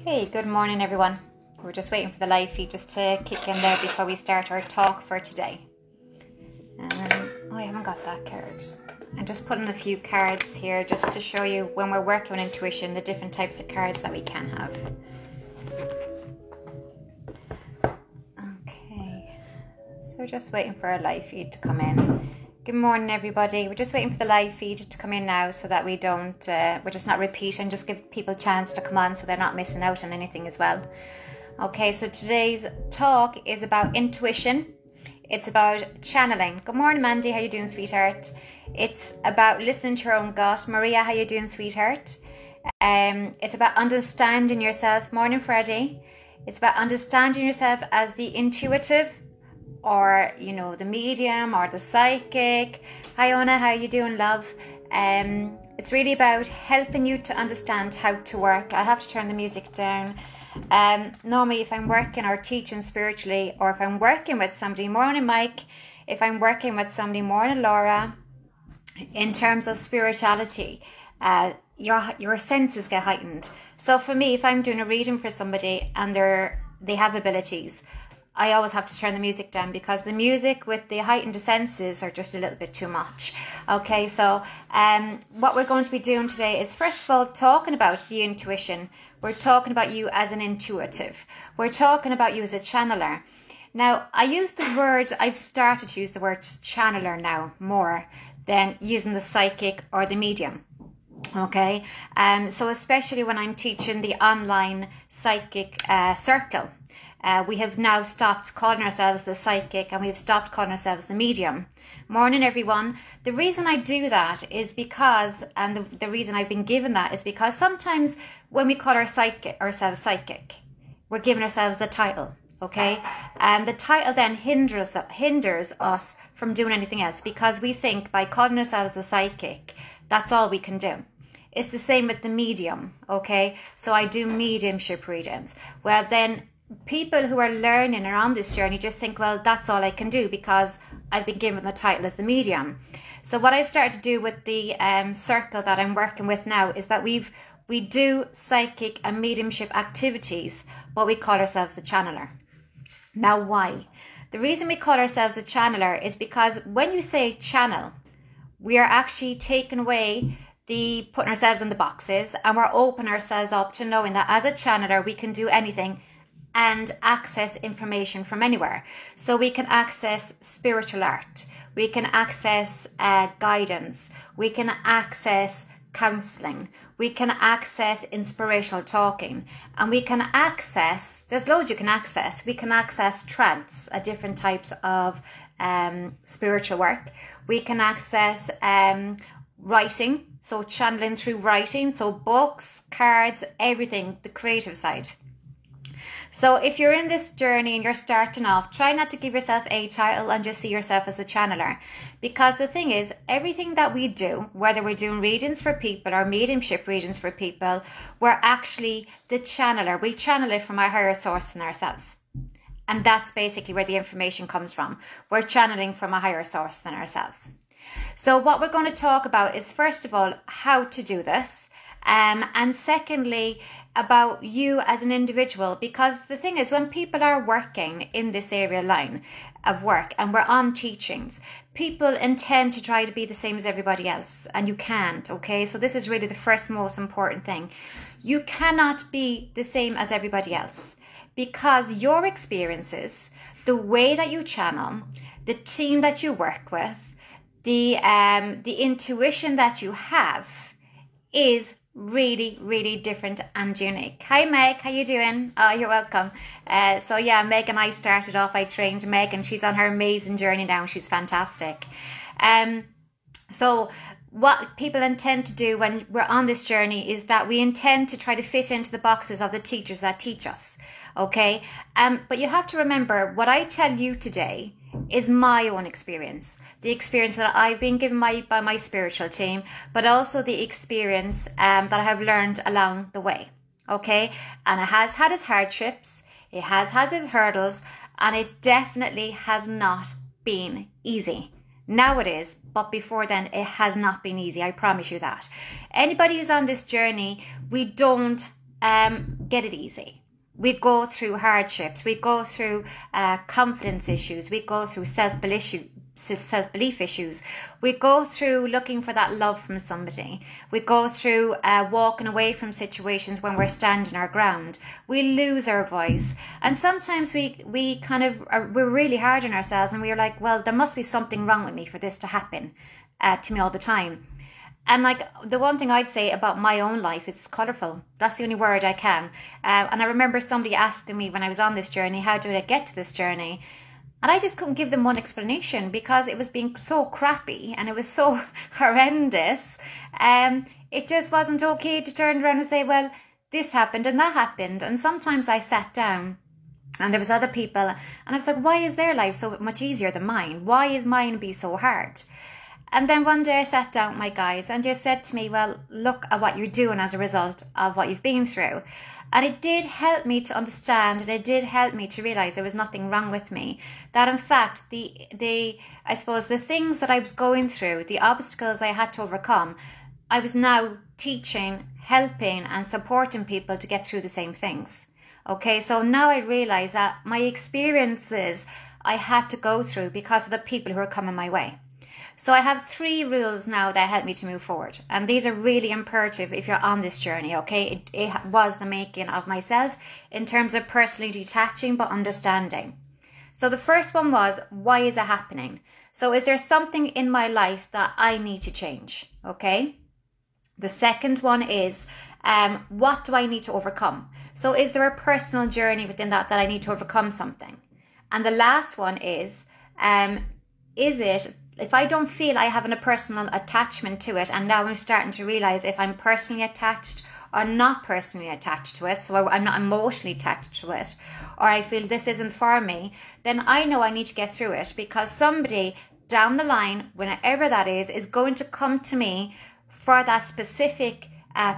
Okay, good morning everyone. We're just waiting for the live feed just to kick in there before we start our talk for today. Oh, I haven't got that card. I'm just putting a few cards here just to show you when we're working with intuition, the different types of cards that we can have. Okay, so we're just waiting for our live feed to come in. Good morning everybody. We're just waiting for the live feed to come in now so that we don't, we're just not repeating, just give people a chance to come on so they're not missing out on anything as well. Okay, so today's talk is about intuition. It's about channeling. Good morning Mandy, how you doing sweetheart? It's about listening to your own gut. Maria, how you doing sweetheart? It's about understanding yourself. Morning Freddie. It's about understanding yourself as the intuitive, or you know, the medium or the psychic. Hi Ona, how you doing love? It's really about helping you to understand how to work. I have to turn the music down. Normally if I'm working or teaching spiritually, or if I'm working with somebody, morning Mike, if I'm working with somebody, morning Laura, in terms of spirituality, your senses get heightened. So for me, if I'm doing a reading for somebody and they have abilities, I always have to turn the music down, because the music with the heightened senses are just a little bit too much. Okay, so what we're going to be doing today is, first of all, talking about the intuition. We're talking about you as an intuitive. We're talking about you as a channeler. Now, I've started to use the word channeler now more than using the psychic or the medium. Okay, so especially when I'm teaching the online psychic circle. We have now stopped calling ourselves the psychic, and we've stopped calling ourselves the medium. Morning everyone. The reason I do that is because, and the reason I've been given that is because sometimes when we call ourselves psychic, we're giving ourselves the title, okay? And the title then hinders us from doing anything else, because we think by calling ourselves the psychic, that's all we can do. It's the same with the medium, okay? So I do mediumship readings. Well then, people who are learning or on this journey just think, well, that's all I can do because I've been given the title as the medium. So what I've started to do with the circle that I'm working with now is that we do psychic and mediumship activities, but we call ourselves the channeler. Now, why? The reason we call ourselves a channeler is because when you say channel, we are actually taking away putting ourselves in the boxes, and we're opening ourselves up to knowing that as a channeler, we can do anything and access information from anywhere. So we can access spiritual art, we can access guidance, we can access counseling, we can access inspirational talking, and we can access, there's loads you can access. We can access trance, different types of spiritual work. We can access writing, so channeling through writing, so books, cards, everything, the creative side. So if you're in this journey and you're starting off, try not to give yourself a title and just see yourself as a channeler. Because the thing is, everything that we do, whether we're doing readings for people or mediumship readings for people, we're actually the channeler. We channel it from our higher source in ourselves. And that's basically where the information comes from. We're channeling from a higher source than ourselves. So what we're going to talk about is, first of all, how to do this. And secondly, about you as an individual, because the thing is, when people are working in this area line of work and we're on teachings, people intend to try to be the same as everybody else, and you can't, okay? So this is really the first most important thing. You cannot be the same as everybody else, because your experiences, the way that you channel, the team that you work with, the intuition that you have is really, really different and unique. Hi Meg, how you doing? Oh, you're welcome. So yeah, Meg and I started off, I trained Meg, and she's on her amazing journey now. She's fantastic. So what people intend to do when we're on this journey is that we intend to try to fit into the boxes of the teachers that teach us, okay? But you have to remember, what I tell you today is my own experience, the experience that I've been given by my spiritual team, but also the experience that I have learned along the way, okay? And it has had its hardships, it has had its hurdles, and it definitely has not been easy. Now it is, but before then it has not been easy, I promise you that. Anybody who's on this journey, we don't get it easy. We go through hardships. We go through confidence issues. We go through self-belief issues. We go through looking for that love from somebody. We go through walking away from situations when we're standing our ground. We lose our voice. And sometimes we're really hard on ourselves, and we're like, well, there must be something wrong with me for this to happen to me all the time. And like, the one thing I'd say about my own life is colourful. That's the only word I can. And I remember somebody asking me when I was on this journey, how did I get to this journey? And I just couldn't give them one explanation, because it was being so crappy and it was so horrendous. It just wasn't okay to turn around and say, well, this happened and that happened. And sometimes I sat down and there was other people and I was like, why is their life so much easier than mine? Why is mine be so hard? And then one day I sat down with my guys and they said to me, well, look at what you're doing as a result of what you've been through. And it did help me to understand, and it did help me to realise there was nothing wrong with me. That in fact, I suppose the things that I was going through, the obstacles I had to overcome, I was now teaching, helping and supporting people to get through the same things. Okay, so now I realise that my experiences I had to go through because of the people who are coming my way. So I have 3 rules now that help me to move forward. And these are really imperative if you're on this journey, okay? It was the making of myself in terms of personally detaching but understanding. So the first one was, why is it happening? So is there something in my life that I need to change, okay? The second one is, what do I need to overcome? So is there a personal journey within that I need to overcome something? And the last one is it, if I don't feel I have a personal attachment to it, and now I'm starting to realise if I'm personally attached or not personally attached to it, so I'm not emotionally attached to it, or I feel this isn't for me, then I know I need to get through it, because somebody down the line, whenever that is going to come to me for that specific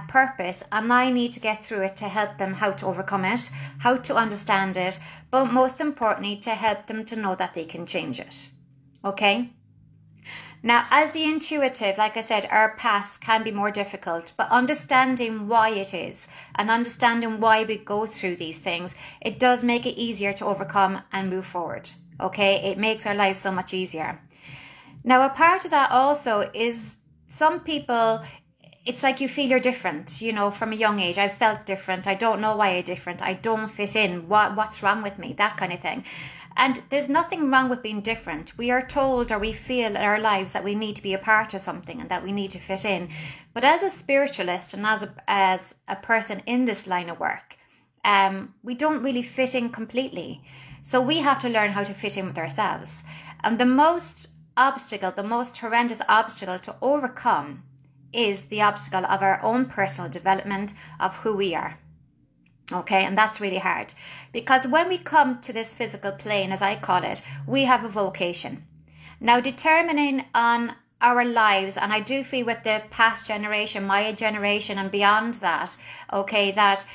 purpose, and I need to get through it to help them how to overcome it, how to understand it, but most importantly, to help them to know that they can change it. Okay? Now, as the intuitive, like I said, our paths can be more difficult, but understanding why it is and understanding why we go through these things, it does make it easier to overcome and move forward. Okay? It makes our lives so much easier. Now, a part of that also is some people, it's like you feel you're different, you know, from a young age. I felt different. I don't know why I'm different. I don't fit in. What's wrong with me? That kind of thing. And there's nothing wrong with being different. We are told, or we feel in our lives, that we need to be a part of something and that we need to fit in. But as a spiritualist and as a person in this line of work, we don't really fit in completely. So we have to learn how to fit in with ourselves. And the most horrendous obstacle to overcome is the obstacle of our own personal development of who we are. Okay, and that's really hard, because when we come to this physical plane, as I call it, we have a vocation. Now, determining on our lives, and I do feel with the past generation, my generation and beyond that, okay, that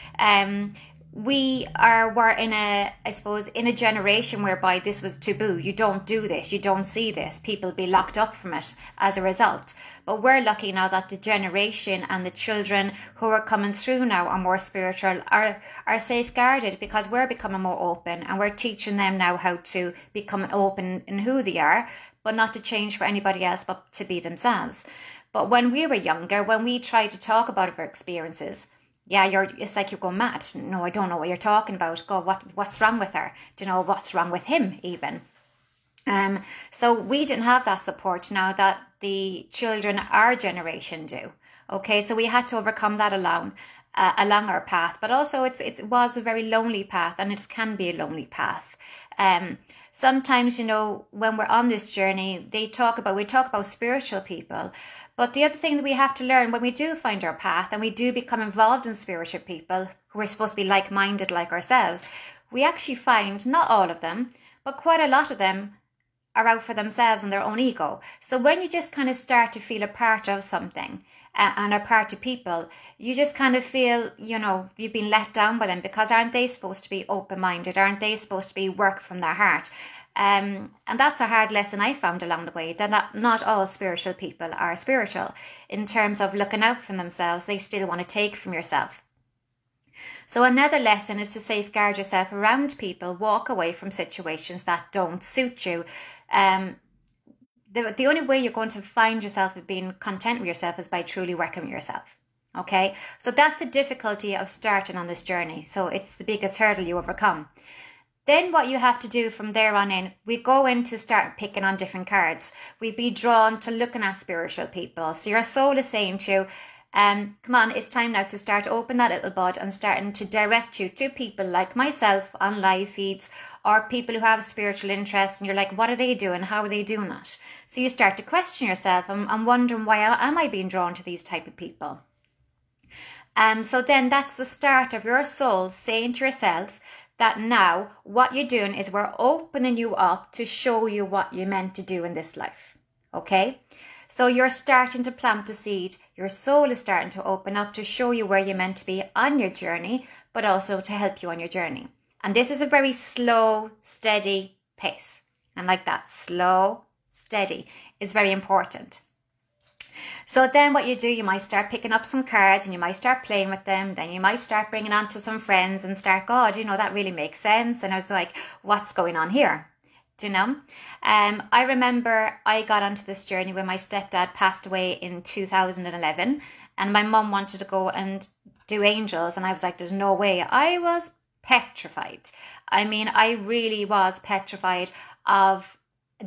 we're in a generation whereby this was taboo. You don't do this, you don't see this, people be locked up from it as a result. But we're lucky now that the generation and the children who are coming through now are more spiritual, are safeguarded, because we're becoming more open, and we're teaching them now how to become open in who they are, but not to change for anybody else, but to be themselves. But when we were younger, when we tried to talk about our experiences, it's like you're going mad. No, I don't know what you're talking about. God, what's wrong with her? Do you know what's wrong with him even? So we didn't have that support now that the children our generation do. Okay, so we had to overcome that along our path. But also it was a very lonely path, and it can be a lonely path. Sometimes, you know, when we're on this journey, we talk about spiritual people. But the other thing that we have to learn when we do find our path and we do become involved in spiritual people who are supposed to be like-minded like ourselves, we actually find, not all of them, but quite a lot of them are out for themselves and their own ego. So when you just kind of start to feel a part of something and a part of people, you just kind of feel, you know, you've been let down by them, because aren't they supposed to be open-minded? Aren't they supposed to be work from their heart? And that's a hard lesson I found along the way, that not all spiritual people are spiritual in terms of looking out for themselves. They still want to take from yourself. So another lesson is to safeguard yourself around people, walk away from situations that don't suit you. The only way you're going to find yourself being content with yourself is by truly working with yourself. Okay, so that's the difficulty of starting on this journey. So it's the biggest hurdle you overcome. Then what you have to do from there on in, we go in to start picking on different cards. We be drawn to looking at spiritual people. So your soul is saying to you, come on, it's time now to start open that little bud and starting to direct you to people like myself on live feeds, or people who have spiritual interests, and you're like, what are they doing? How are they doing it? So you start to question yourself and wondering, why am I being drawn to these type of people? So then that's the start of your soul saying to yourself that now what you're doing is we're opening you up to show you what you're meant to do in this life. Okay? So you're starting to plant the seed. Your soul is starting to open up to show you where you're meant to be on your journey, but also to help you on your journey. And this is a very slow, steady pace. And like that, slow, steady is very important. So then what you do, you might start picking up some cards and you might start playing with them. Then you might start bringing on to some friends and start, God, you know, that really makes sense. And I was like, what's going on here? Do you know? I remember I got onto this journey when my stepdad passed away in 2011, and my mum wanted to go and do angels, and I was like, there's no way. I was petrified. I mean, I really was petrified of,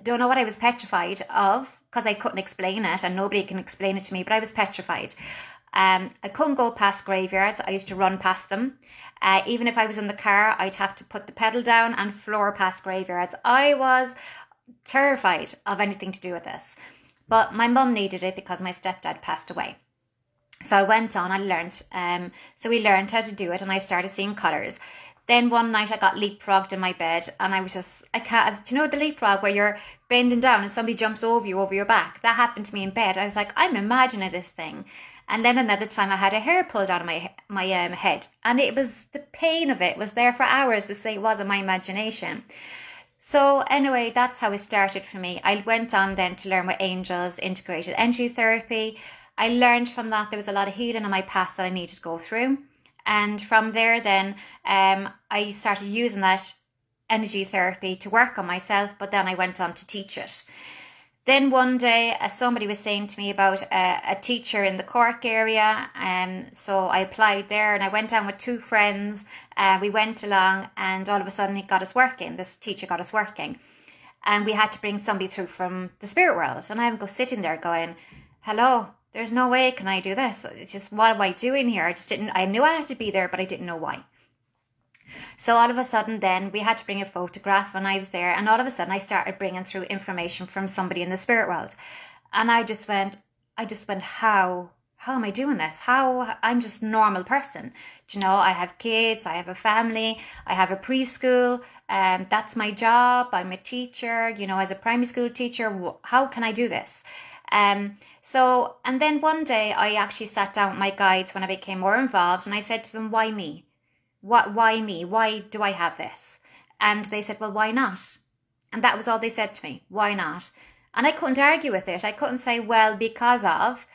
don't know what I was petrified of, because I couldn't explain it, and nobody can explain it to me, but I was petrified. I couldn't go past graveyards. I used to run past them. Even if I was in the car, I'd have to put the pedal down and floor past graveyards. I was terrified of anything to do with this. But my mum needed it because my stepdad passed away. So I went on, I learned. So we learned how to do it, and I started seeing colours. Then one night I got leapfrogged in my bed, and I was just, do you know the leapfrog where you're bending down and somebody jumps over you, over your back? That happened to me in bed. I was like, I'm imagining this thing. And then another time I had a hair pulled out of my head, and it was, the pain of it was there for hours to say it wasn't my imagination. So anyway, that's how it started for me. I went on then to learn with angels, integrated energy therapy. I learned from that there was a lot of healing in my past that I needed to go through. And from there then, I started using that energy therapy to work on myself, but then I went on to teach it. Then one day, somebody was saying to me about a teacher in the Cork area, so I applied there, and I went down with two friends. We went along, and all of a sudden, he got us working. This teacher got us working, and we had to bring somebody through from the spirit world. And I'm sitting there going, "Hello, there's no way can I do this. It's just, what am I doing here? I knew I had to be there, but I didn't know why." So all of a sudden then we had to bring a photograph, and I was there, and all of a sudden I started bringing through information from somebody in the spirit world. And I just went, how am I doing this? How, I'm just a normal person. Do you know, I have kids, I have a family, I have a preschool, that's my job. I'm a teacher, you know, as a primary school teacher, how can I do this? And then one day I actually sat down with my guides when I became more involved, and I said to them, why me? Why me? Why do I have this? And they said, well, why not? And that was all they said to me. Why not? And I couldn't argue with it. I couldn't say, well, because of,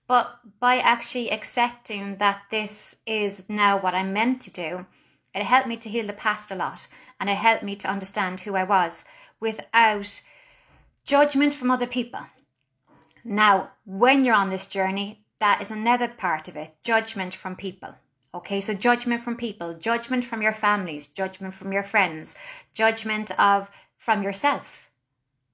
but by actually accepting that this is now what I'm meant to do, it helped me to heal the past a lot. And it helped me to understand who I was without judgment from other people. Now, when you're on this journey, that is another part of it, judgment from people. Okay, so judgment from people, judgment from your families, judgment from your friends, judgment from yourself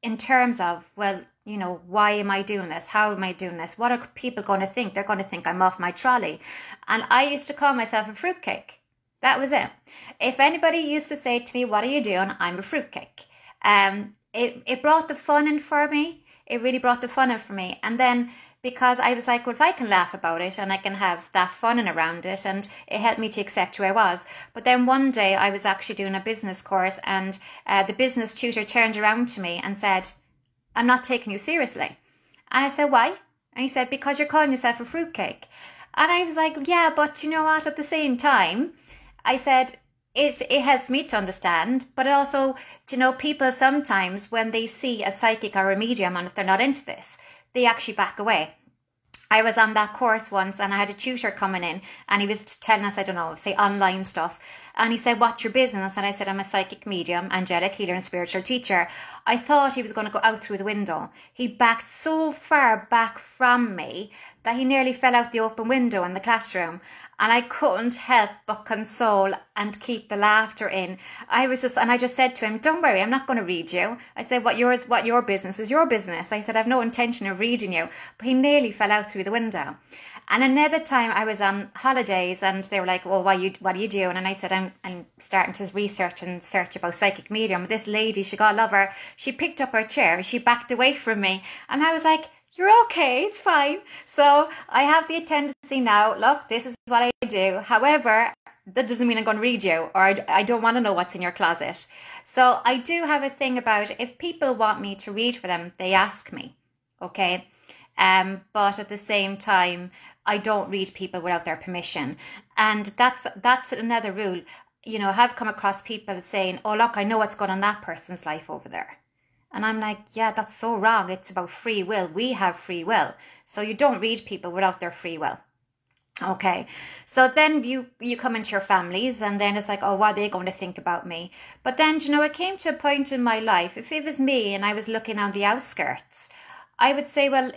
in terms of, well, you know, why am I doing this? How am I doing this? What are people going to think? They're going to think I'm off my trolley. And I used to call myself a fruitcake. That was it. If anybody used to say to me, what are you doing? I'm a fruitcake. It brought the fun in for me. It really brought the fun in for me. And then because I was like, well, if I can laugh about it and I can have that fun and around it, and it helped me to accept who I was. But then one day I was actually doing a business course, and the business tutor turned around to me and said, I'm not taking you seriously. And I said, why? And he said, because you're calling yourself a fruitcake. And I was like, yeah, but you know what? At the same time, I said, it helps me to understand, but also, you know, people sometimes when they see a psychic or a medium, and if they're not into this, they actually back away. I was on that course once and I had a tutor coming in and he was telling us, I don't know, say online stuff. And he said, what's your business? And I said, I'm a psychic medium, angelic healer and spiritual teacher. I thought he was going to go out through the window. He backed so far back from me that he nearly fell out the open window in the classroom. And I couldn't help but console and keep the laughter in. I just said to him, don't worry, I'm not going to read you. I said, what your business is your business. I said, I have no intention of reading you. But he nearly fell out through the window. And another time I was on holidays and they were like, well, what are you doing? And I said, I'm starting to research and search about psychic medium. This lady, God love her, she picked up her chair and she backed away from me. And I was like, you're okay, it's fine. So I have the tendency now, look, this is what I do. However, that doesn't mean I'm going to read you, or I don't want to know what's in your closet. So I do have a thing about if people want me to read for them, they ask me, okay? But at the same time, I don't read people without their permission. And that's another rule. You know, I have come across people saying, oh, look, I know what's going on in that person's life over there. And I'm like, yeah, that's so wrong. It's about free will. We have free will. So you don't read people without their free will. Okay. So then you come into your families and then it's like, oh, what are they going to think about me? But then, you know, it came to a point in my life, if it was me and I was looking on the outskirts, I would say, well,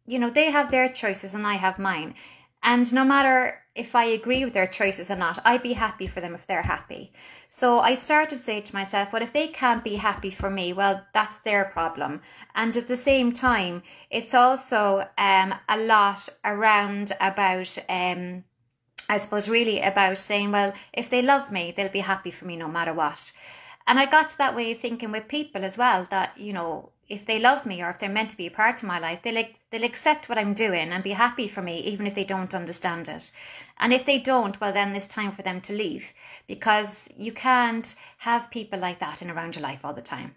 you know, they have their choices and I have mine. And no matter if I agree with their choices or not, I'd be happy for them if they're happy. So I started to say to myself, well, if they can't be happy for me, well, that's their problem. And at the same time, it's also a lot around about, I suppose, really about saying, well, if they love me, they'll be happy for me no matter what. And I got to that way of thinking with people as well, that, you know, if they love me or if they're meant to be a part of my life, they'll accept what I'm doing and be happy for me, even if they don't understand it. And if they don't, well, then it's time for them to leave, because you can't have people like that in around your life all the time.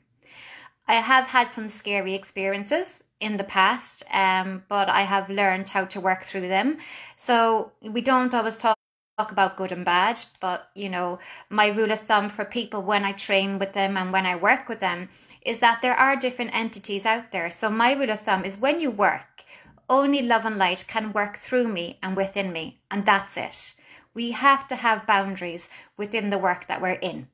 I have had some scary experiences in the past, but I have learned how to work through them. So we don't always talk about good and bad, but, you know, my rule of thumb for people when I train with them and when I work with them is that there are different entities out there. So my rule of thumb is when you work, only love and light can work through me and within me, and that's it. We have to have boundaries within the work that we're in.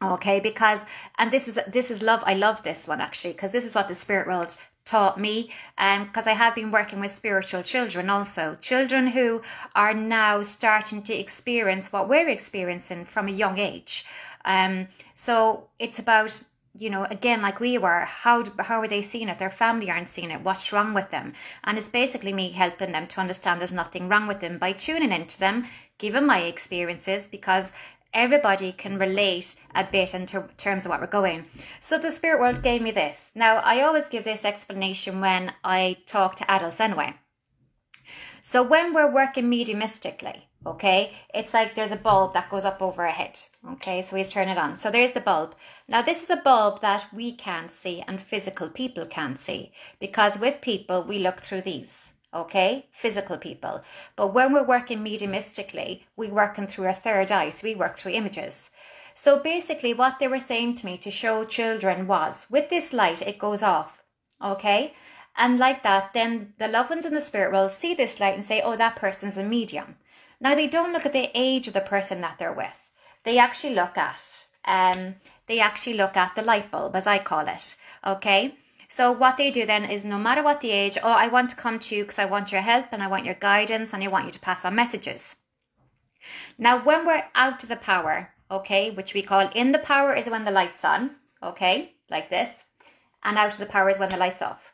Okay, because, and this is love. I love this one actually, because this is what the spirit world taught me, because I have been working with spiritual children also, children who are now starting to experience what we're experiencing from a young age. So it's about, you know, again, like we were, how are they seeing it? Their family aren't seeing it. What's wrong with them? And it's basically me helping them to understand there's nothing wrong with them by tuning into them, giving my experiences, because everybody can relate a bit in terms of what we're going. So the spirit world gave me this. Now, I always give this explanation when I talk to adults anyway. So when we're working mediumistically, okay, it's like there's a bulb that goes up over our head. Okay, so we just turn it on. So there's the bulb. Now this is a bulb that we can't see and physical people can't see, because with people we look through these. Okay, physical people. But when we're working mediumistically, we're working through our third eye, so we work through images. So basically what they were saying to me to show children was, with this light, it goes off. Okay, and like that, then the loved ones in the spirit world see this light and say, oh, that person's a medium. Now they don't look at the age of the person that they're with. They actually look at the light bulb, as I call it. Okay. So what they do then is, no matter what the age, oh, I want to come to you because I want your help and I want your guidance and I want you to pass on messages. Now, when we're out of the power, okay, which we call in the power is when the light's on, okay, like this, and out of the power is when the light's off.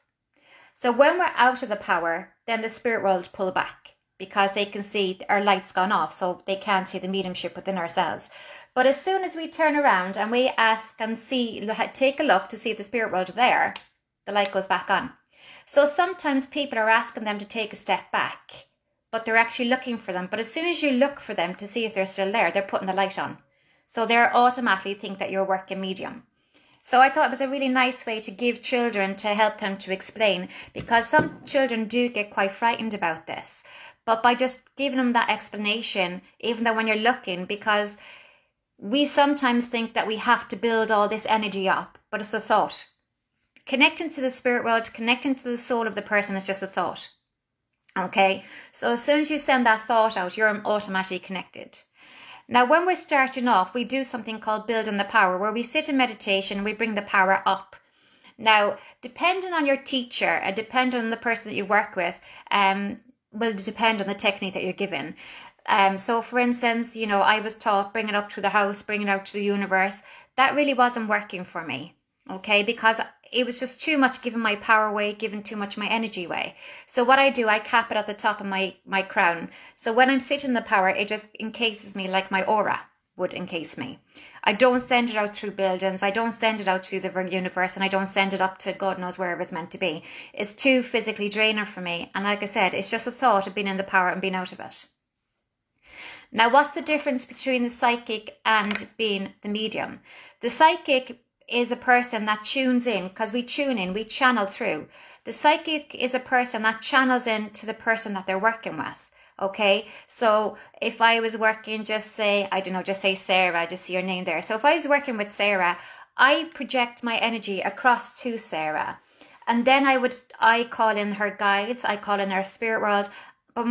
So when we're out of the power, then the spirit world pull back because they can see our light's gone off, so they can't see the mediumship within ourselves. But as soon as we turn around and we ask and see, take a look to see if the spirit world is there, the light goes back on. So sometimes people are asking them to take a step back, but they're actually looking for them. But as soon as you look for them to see if they're still there, they're putting the light on. So they automatically think that you're working medium. So I thought it was a really nice way to give children, to help them to explain, because some children do get quite frightened about this. But by just giving them that explanation, even though when you're looking, because we sometimes think that we have to build all this energy up, but it's a thought. Connecting to the spirit world, connecting to the soul of the person is just a thought. Okay, so as soon as you send that thought out, you're automatically connected. Now, when we're starting off, we do something called building the power, where we sit in meditation and we bring the power up. Now, depending on your teacher and depending on the person that you work with, will depend on the technique that you're given. So for instance, you know, I was taught bring it up to the house, bring it out to the universe. That really wasn't working for me. Okay, because it was just too much giving my power away, giving too much my energy away. So what I do, I cap it at the top of my crown. So when I'm sitting in the power, it just encases me like my aura would encase me. I don't send it out through buildings. I don't send it out to the universe, and I don't send it up to God knows wherever it's meant to be. It's too physically draining for me. And like I said, it's just a thought of being in the power and being out of it. Now, what's the difference between the psychic and being the medium? The psychic is a person that tunes in, because we tune in, we channel through. The psychic is a person that channels in to the person that they're working with. Okay, so if I was working, just say, I don't know, just say Sarah, I just see your name there. So if I was working with Sarah, I project my energy across to Sarah. And then I call in her guides, I call in her spirit world, but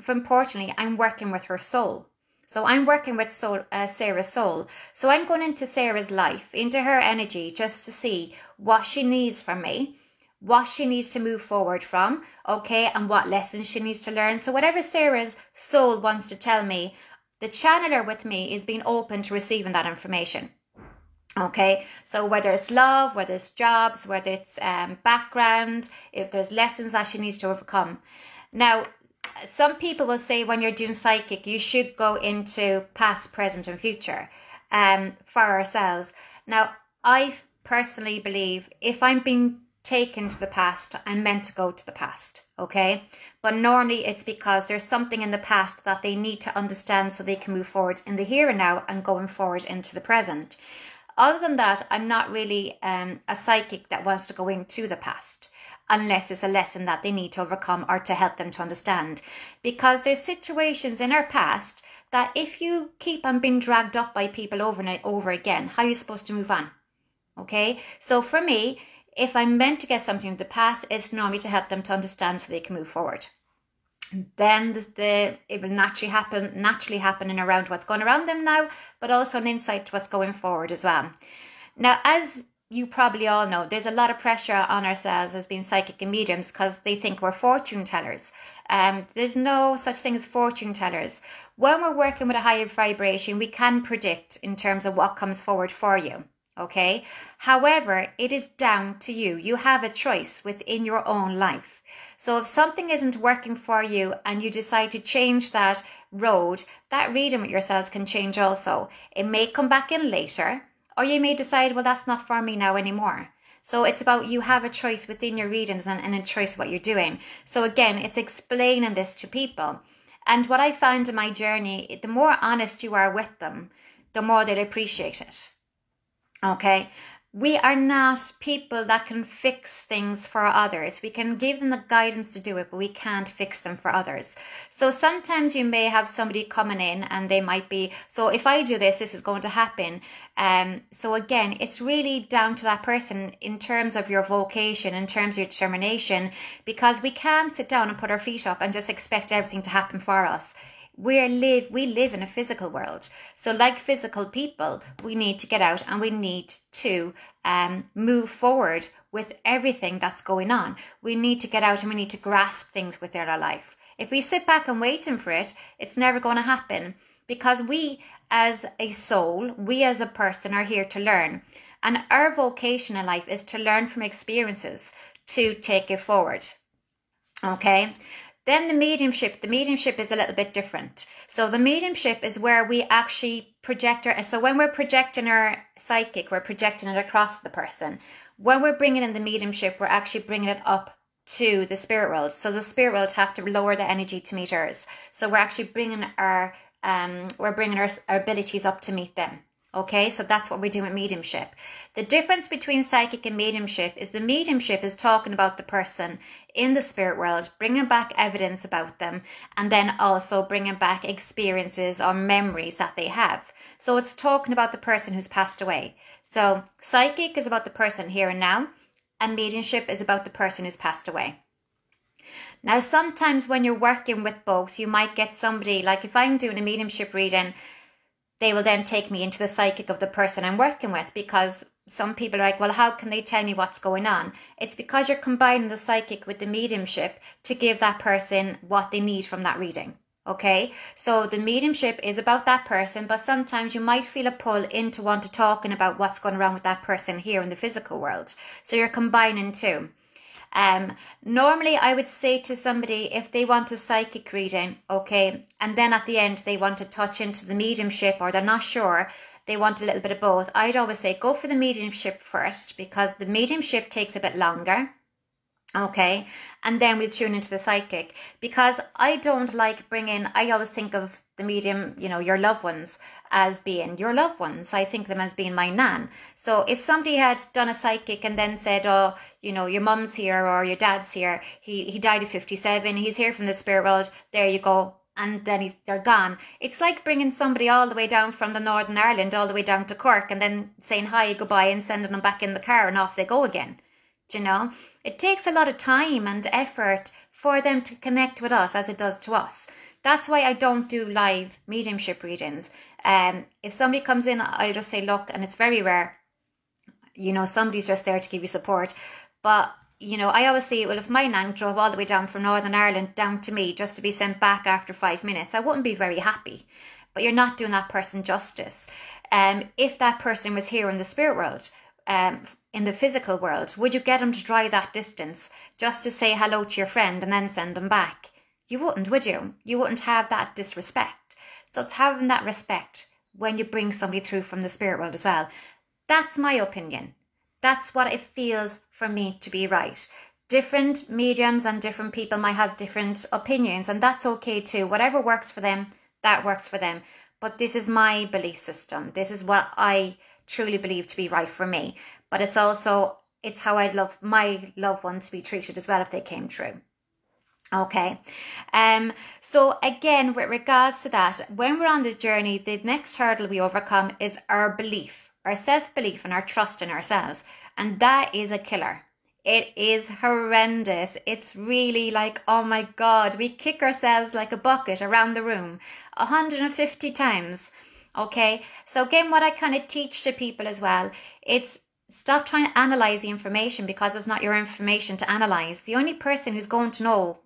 importantly, I'm working with her soul. So I'm working with Sarah's soul. So I'm going into Sarah's life, into her energy, just to see what she needs from me, what she needs to move forward from, okay, and what lessons she needs to learn. So whatever Sarah's soul wants to tell me, the channeler with me is being open to receiving that information. Okay, so whether it's love, whether it's jobs, whether it's background, if there's lessons that she needs to overcome. Now, some people will say when you're doing psychic, you should go into past, present and future for ourselves. Now, I personally believe if I'm being taken to the past, I'm meant to go to the past, okay? But normally it's because there's something in the past that they need to understand so they can move forward in the here and now and going forward into the present. Other than that, I'm not really a psychic that wants to go into the past, unless it's a lesson that they need to overcome or to help them to understand. Because there's situations in our past that if you keep on being dragged up by people over and over again, how are you supposed to move on? Okay, so for me, if I'm meant to get something in the past, it's normally to help them to understand so they can move forward. Then it will naturally happen in around what's going around them now, but also an insight to what's going forward as well. Now, as you probably all know, there's a lot of pressure on ourselves as being psychic and mediums because they think we're fortune tellers. There's no such thing as fortune tellers. When we're working with a higher vibration, we can predict in terms of what comes forward for you. Okay. However, it is down to you. You have a choice within your own life. So if something isn't working for you and you decide to change that road, that reading with yourselves can change also. It may come back in later, or you may decide, well, that's not for me now anymore. So it's about you have a choice within your readings and a choice what you're doing. So again, it's explaining this to people. And what I found in my journey, the more honest you are with them, the more they'll appreciate it. Okay, we are not people that can fix things for others. We can give them the guidance to do it, but we can't fix them for others. So sometimes you may have somebody coming in and they might be, so if I do this, this is going to happen. So again, it's really down to that person in terms of your vocation, in terms of your determination, because we can't sit down and put our feet up and just expect everything to happen for us. We live in a physical world. So like physical people, we need to get out and we need to move forward with everything that's going on. We need to get out and we need to grasp things within our life. If we sit back and waiting for it, it's never going to happen, because we as a soul, we as a person are here to learn. And our vocation in life is to learn from experiences to take it forward. Okay. Then the mediumship is a little bit different. So the mediumship is where we actually project so when we're projecting our psychic, we're projecting it across the person. When we're bringing in the mediumship, we're actually bringing it up to the spirit world. So the spirit world have to lower the energy to meet ours. So we're actually bringing our abilities up to meet them. Okay, so that's what we're doing with mediumship. The difference between psychic and mediumship is the mediumship is talking about the person in the spirit world, bringing back evidence about them, and then also bringing back experiences or memories that they have. So it's talking about the person who's passed away. So psychic is about the person here and now, and mediumship is about the person who's passed away. Now, sometimes when you're working with both, you might get somebody, like if I'm doing a mediumship reading, they will then take me into the psychic of the person I'm working with, because some people are like, well, how can they tell me what's going on? It's because you're combining the psychic with the mediumship to give that person what they need from that reading. Okay, so the mediumship is about that person, but sometimes you might feel a pull into want to talking about what's going around with that person here in the physical world. So you're combining two. Normally I would say to somebody, if they want a psychic reading, okay, and then at the end they want to touch into the mediumship, or they're not sure, they want a little bit of both, I'd always say go for the mediumship first, because the mediumship takes a bit longer. Okay, and then we'll tune into the psychic, because I don't like bringing, I always think of the medium, you know, your loved ones as being your loved ones. I think them as being my nan. So if somebody had done a psychic and then said, oh, you know, your mum's here or your dad's here, he died at 57, he's here from the spirit world, there you go, and then they're gone. It's like bringing somebody all the way down from the Northern Ireland all the way down to Cork and then saying hi, goodbye, and sending them back in the car and off they go again. Do you know? It takes a lot of time and effort for them to connect with us as it does to us. That's why I don't do live mediumship readings. If somebody comes in, I'll just say, look, and it's very rare, you know, somebody's just there to give you support. But, you know, I always say, well, if my nan drove all the way down from Northern Ireland down to me just to be sent back after 5 minutes, I wouldn't be very happy. But you're not doing that person justice. If that person was here in the spirit world, in the physical world, would you get them to drive that distance just to say hello to your friend and then send them back? You wouldn't, would you? You wouldn't have that disrespect. So it's having that respect when you bring somebody through from the spirit world as well. That's my opinion. That's what it feels for me to be right. Different mediums and different people might have different opinions, and that's okay too. Whatever works for them, that works for them. But this is my belief system. This is what I truly believe to be right for me. But it's also, it's how I'd love my loved ones to be treated as well if they came through. Okay. So again, with regards to that, when we're on this journey, the next hurdle we overcome is our belief, our self-belief and our trust in ourselves. And that is a killer. It is horrendous. It's really like, oh my God, we kick ourselves like a bucket around the room 150 times. Okay. So again, what I kind of teach to people as well, it's stop trying to analyze the information, because it's not your information to analyze. The only person who's going to know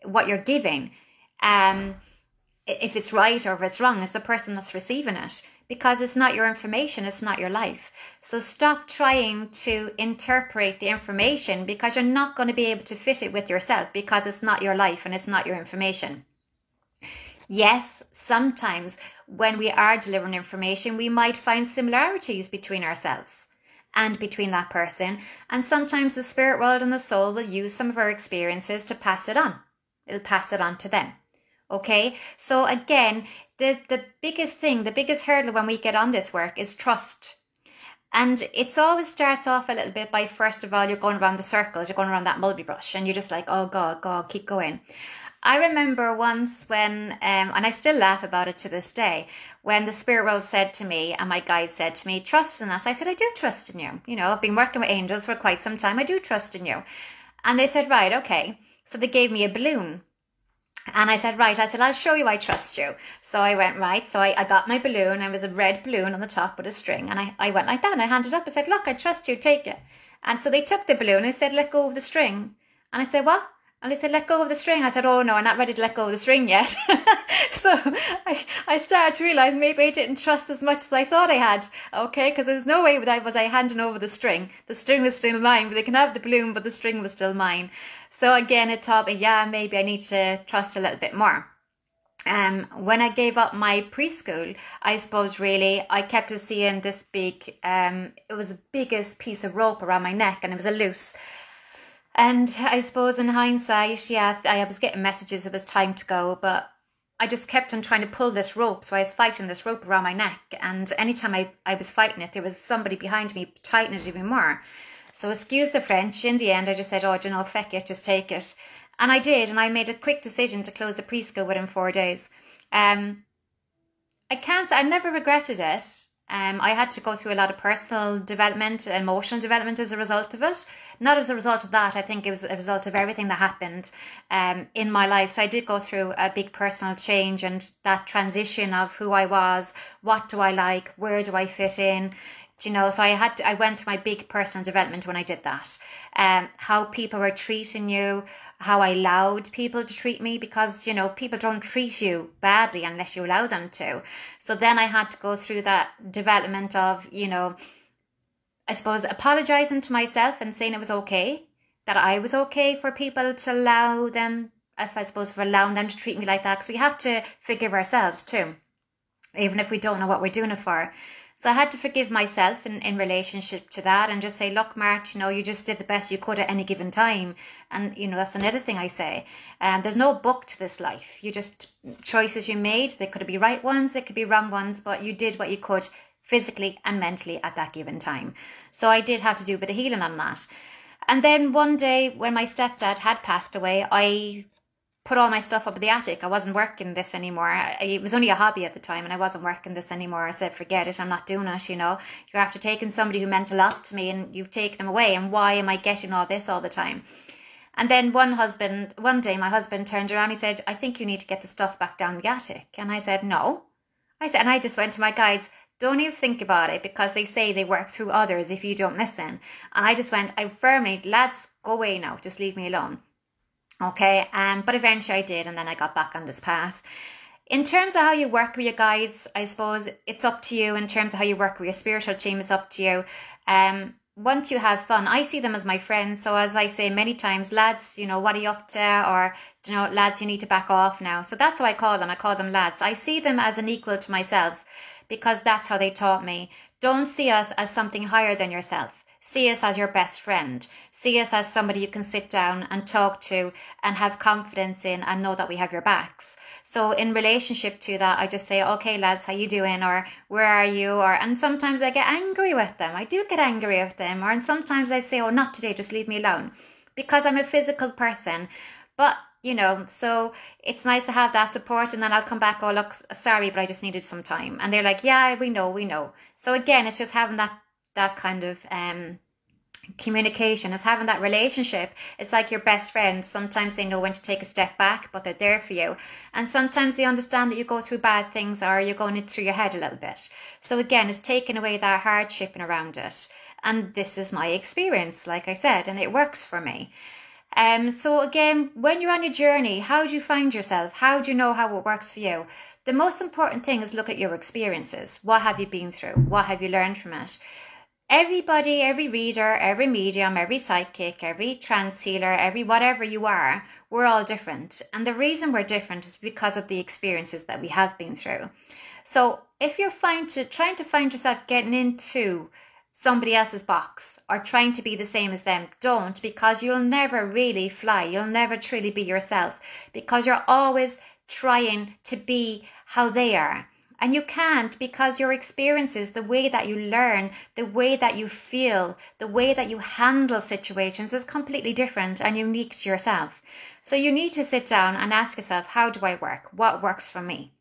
what you're giving, if it's right or if it's wrong, is the person that's receiving it, because it's not your information, it's not your life. So stop trying to interpret the information, because you're not going to be able to fit it with yourself, because it's not your life and it's not your information. Yes, sometimes when we are delivering information, we might find similarities between ourselves and between that person. And sometimes the spirit world and the soul will use some of our experiences to pass it on. It'll pass it on to them. Okay, so again, the biggest thing, the biggest hurdle when we get on this work is trust. And it always starts off a little bit by, first of all, you're going around the circles, you're going around that mulberry bush, and you're just like, oh God, keep going. I remember once when, and I still laugh about it to this day, when the spirit world said to me, and my guide said to me, trust in us. I said, I do trust in you. You know, I've been working with angels for quite some time. I do trust in you. And they said, right, okay. So they gave me a balloon. And I said, right, I'll show you I trust you. So I went, right. So I got my balloon. It was a red balloon on the top with a string. And I went like that, and I handed it up. I said, look, I trust you, take it. And so they took the balloon and said, let go of the string. And I said, what? And they said, let go of the string. I said, oh no, I'm not ready to let go of the string yet. So I started to realise maybe I didn't trust as much as I thought I had. Okay, because there was no way was I handing over the string. The string was still mine, but they can have the balloon, but the string was still mine. So again, it taught me, yeah, maybe I need to trust a little bit more. When I gave up my preschool, I suppose really, I kept seeing this big, it was the biggest piece of rope around my neck, and it was a loose. And I suppose in hindsight, yeah, I was getting messages it was time to go, but I just kept on trying to pull this rope. So I was fighting this rope around my neck. And anytime I was fighting it, there was somebody behind me tightening it even more. So excuse the French, in the end, I just said, oh, do you know, feck it, just take it. And I did, and I made a quick decision to close the preschool within 4 days. I never regretted it. I had to go through a lot of personal development, emotional development as a result of it. Not as a result of that, I think it was a result of everything that happened in my life. So I did go through a big personal change, and that transition of who I was, what do I like, where do I fit in, you know. So I went through my big personal development when I did that. How people were treating you, how I allowed people to treat me, because, you know, people don't treat you badly unless you allow them to. So then I had to go through that development of, you know, I suppose apologizing to myself and saying it was okay, that I was okay for people to allow them, if I suppose for allowing them to treat me like that, because we have to forgive ourselves too, even if we don't know what we're doing it for. So I had to forgive myself in relationship to that, and just say, look, Mart, you know, you just did the best you could at any given time. And, you know, that's another thing I say. There's no book to this life. You just, choices you made, they could be right ones, they could be wrong ones, but you did what you could physically and mentally at that given time. So I did have to do a bit of healing on that. And then one day when my stepdad had passed away, I put all my stuff up in the attic. I wasn't working this anymore. It was only a hobby at the time, and I wasn't working this anymore. I said, forget it, I'm not doing it, you know. You're after taking somebody who meant a lot to me, and you've taken them away, and why am I getting all this all the time? And then one day my husband turned around, he said, I think you need to get the stuff back down the attic. And I said, no. And I just went to my guides, don't even think about it, because they say they work through others if you don't listen. And I just went, I firmly, lads, go away now, just leave me alone. Okay, but eventually I did, and then I got back on this path. In terms of how you work with your guides, I suppose it's up to you. In terms of how you work with your spiritual team, it's up to you. Once you have fun, I see them as my friends. So as I say many times, lads, you know, what are you up to? Or, you know, lads, you need to back off now. So that's how I call them. I call them lads. I see them as an equal to myself, because that's how they taught me. Don't see us as something higher than yourself. See us as your best friend. See us as somebody you can sit down and talk to and have confidence in, and know that we have your backs. So in relationship to that, I just say, okay, lads, how you doing? Or where are you? And sometimes I get angry with them. I do get angry with them. And sometimes I say, oh, not today, just leave me alone, because I'm a physical person. But, you know, so it's nice to have that support. And then I'll come back, oh, look, sorry, but I just needed some time. And they're like, yeah, we know. So again, it's just having that kind of communication, is having that relationship. It's like your best friend. Sometimes they know when to take a step back, but they're there for you. And sometimes they understand that you go through bad things, or you're going through your head a little bit. So again, it's taking away that hardship and around it. And this is my experience, like I said, and it works for me. So again, when you're on your journey, how do you find yourself? How do you know how it works for you? The most important thing is look at your experiences. What have you been through? What have you learned from it? Everybody, every reader, every medium, every psychic, every trance healer, every whatever you are, we're all different. And the reason we're different is because of the experiences that we have been through. So if you're trying to find yourself getting into somebody else's box or trying to be the same as them, don't, because you'll never really fly. You'll never truly be yourself, because you're always trying to be how they are. And you can't, because your experiences, the way that you learn, the way that you feel, the way that you handle situations is completely different and unique to yourself. So you need to sit down and ask yourself, how do I work? What works for me?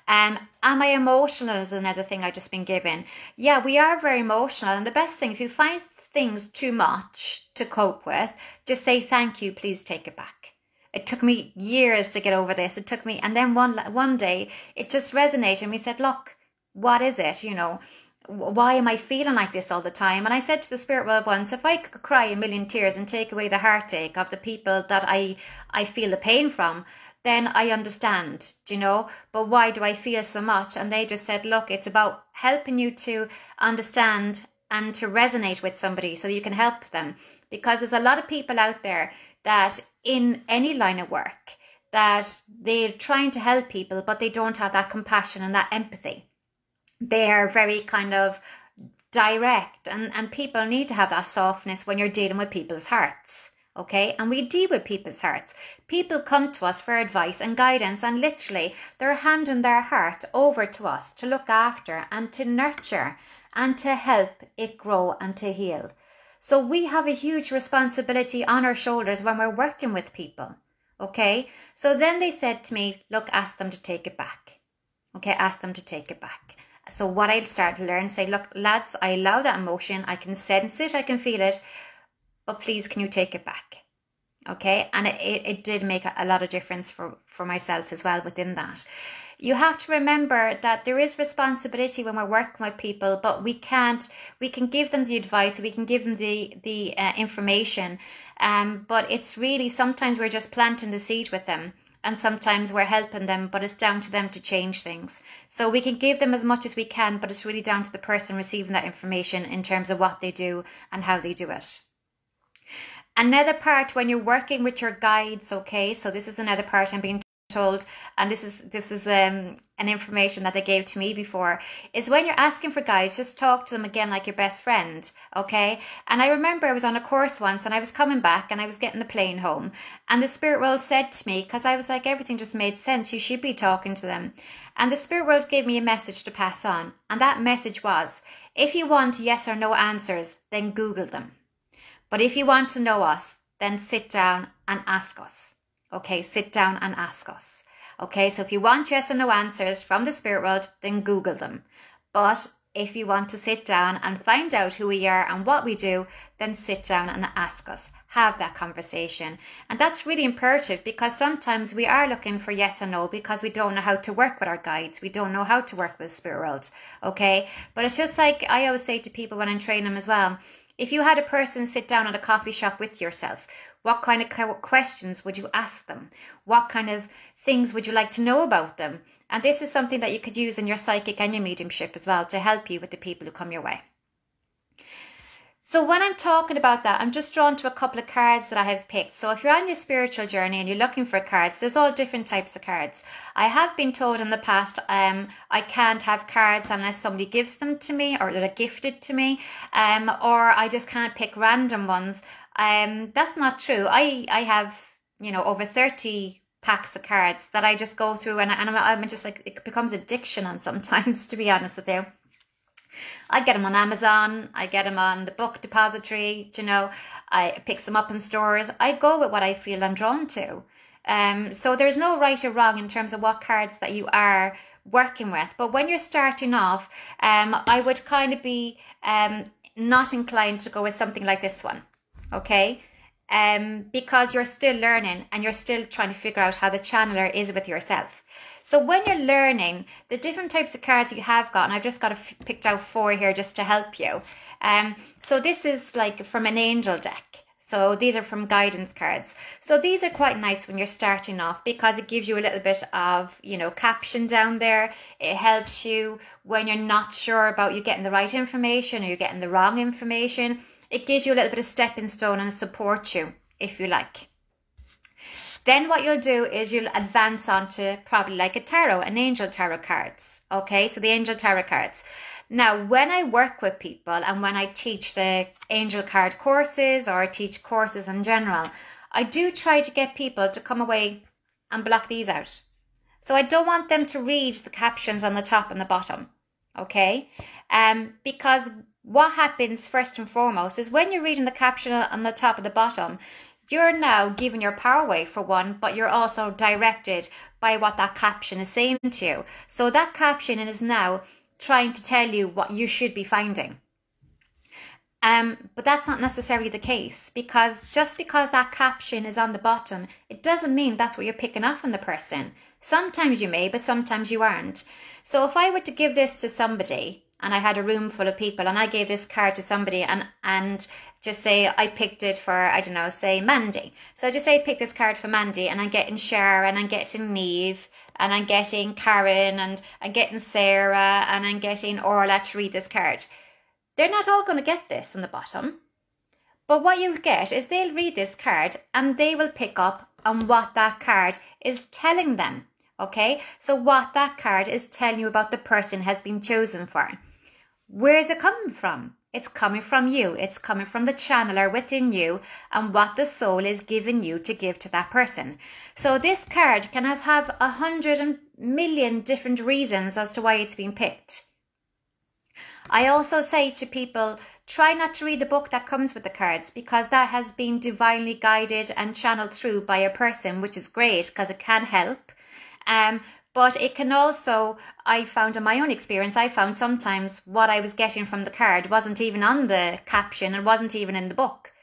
Am I emotional is another thing I've just been given. Yeah, we are very emotional. And the best thing, if you find things too much to cope with, just say, thank you, please take it back. It took me years to get over this. It took me, and then one day it just resonated. And we said, look, what is it? You know, why am I feeling like this all the time? And I said to the spirit world once, if I could cry a million tears and take away the heartache of the people that I feel the pain from, then I understand, you know, but why do I feel so much? And they just said, look, it's about helping you to understand and to resonate with somebody so you can help them. Because there's a lot of people out there that in any line of work that they're trying to help people, but they don't have that compassion and that empathy. They are very kind of direct, and people need to have that softness when you're dealing with people's hearts. Okay, and we deal with people's hearts. People come to us for advice and guidance, and literally they're handing their heart over to us to look after and to nurture and to help it grow and to heal. So we have a huge responsibility on our shoulders when we're working with people. Okay, so then they said to me, look, ask them to take it back. Okay, ask them to take it back. So what I start to learn, say, look, lads, I allow that emotion. I can sense it. I can feel it. But please, can you take it back? Okay. And it did make a lot of difference for myself as well within that. You have to remember that there is responsibility when we're working with people, but we can give them the advice, we can give them the information, but it's really, sometimes we're just planting the seed with them, and sometimes we're helping them, but it's down to them to change things. So we can give them as much as we can, but it's really down to the person receiving that information in terms of what they do and how they do it. Another part when you're working with your guides, okay, so this is another part I'm being told, and this is an information that they gave to me before, is when you're asking for guides, just talk to them again like your best friend, okay? And I remember I was on a course once and I was coming back and I was getting the plane home, and the spirit world said to me, because I was like, everything just made sense, you should be talking to them, and the spirit world gave me a message to pass on, and that message was, if you want yes or no answers, then Google them, but if you want to know us, then sit down and ask us. Okay, sit down and ask us. Okay, so if you want yes or no answers from the spirit world, then Google them. But if you want to sit down and find out who we are and what we do, then sit down and ask us. Have that conversation. And that's really imperative, because sometimes we are looking for yes and no because we don't know how to work with our guides. We don't know how to work with the spirit world. Okay, but it's just like I always say to people when I'm training them as well. If you had a person sit down at a coffee shop with yourself, what kind of questions would you ask them? What kind of things would you like to know about them? And this is something that you could use in your psychic and your mediumship as well to help you with the people who come your way. So when I'm talking about that, I'm just drawn to a couple of cards that I have picked. So if you're on your spiritual journey and you're looking for cards, there's all different types of cards. I have been told in the past I can't have cards unless somebody gives them to me or they're gifted to me, or I just can't pick random ones. That's not true. I have, you know, over 30 packs of cards that I just go through, and I'm just like, it becomes addiction on sometimes, to be honest with you. I get them on Amazon, I get them on the book depository, you know, I pick them up in stores. I go with what I feel I'm drawn to. So there's no right or wrong in terms of what cards that you are working with. But when you're starting off, I would kind of be not inclined to go with something like this one. Okay, because you're still learning and you're still trying to figure out how the channeler is with yourself. So when you're learning the different types of cards you have got, and I've just got picked out 4 here just to help you. So this is like from an angel deck. So these are from guidance cards. So these are quite nice when you're starting off because it gives you a little bit of, you know, caption down there. It helps you when you're not sure about you getting the right information or you're getting the wrong information. It gives you a little bit of stepping stone and supports you, if you like. Then what you'll do is you'll advance onto probably like a tarot, an angel tarot cards. Okay, so the angel tarot cards. Now, when I work with people and when I teach the angel card courses or I teach courses in general, I do try to get people to come away and block these out. So I don't want them to read the captions on the top and the bottom. Okay, because what happens first and foremost is when you're reading the caption on the top and the bottom, you're now giving your power away for one, but you're also directed by what that caption is saying to you. So that caption is now trying to tell you what you should be finding. But that's not necessarily the case, because just because that caption is on the bottom, it doesn't mean that's what you're picking up from the person. Sometimes you may, but sometimes you aren't. So if I were to give this to somebody, and I had a room full of people, and I gave this card to somebody, and just say I picked it for, I don't know, say Mandy. So just say I picked this card for Mandy, and I'm getting Cher, and I'm getting Neve, and I'm getting Karen, and I'm getting Sarah, and I'm getting Orla to read this card. They're not all going to get this on the bottom. But what you'll get is they'll read this card, and they will pick up on what that card is telling them. Okay, so what that card is telling you about the person has been chosen for. Where is it coming from? It's coming from you. It's coming from the channeler within you and what the soul is giving you to give to that person. So this card can have 100 million different reasons as to why it's been picked. I also say to people, try not to read the book that comes with the cards, because that has been divinely guided and channeled through by a person, which is great because it can help. But But it can also, I found in my own experience, I found sometimes what I was getting from the card wasn't even on the caption, and wasn't even in the book.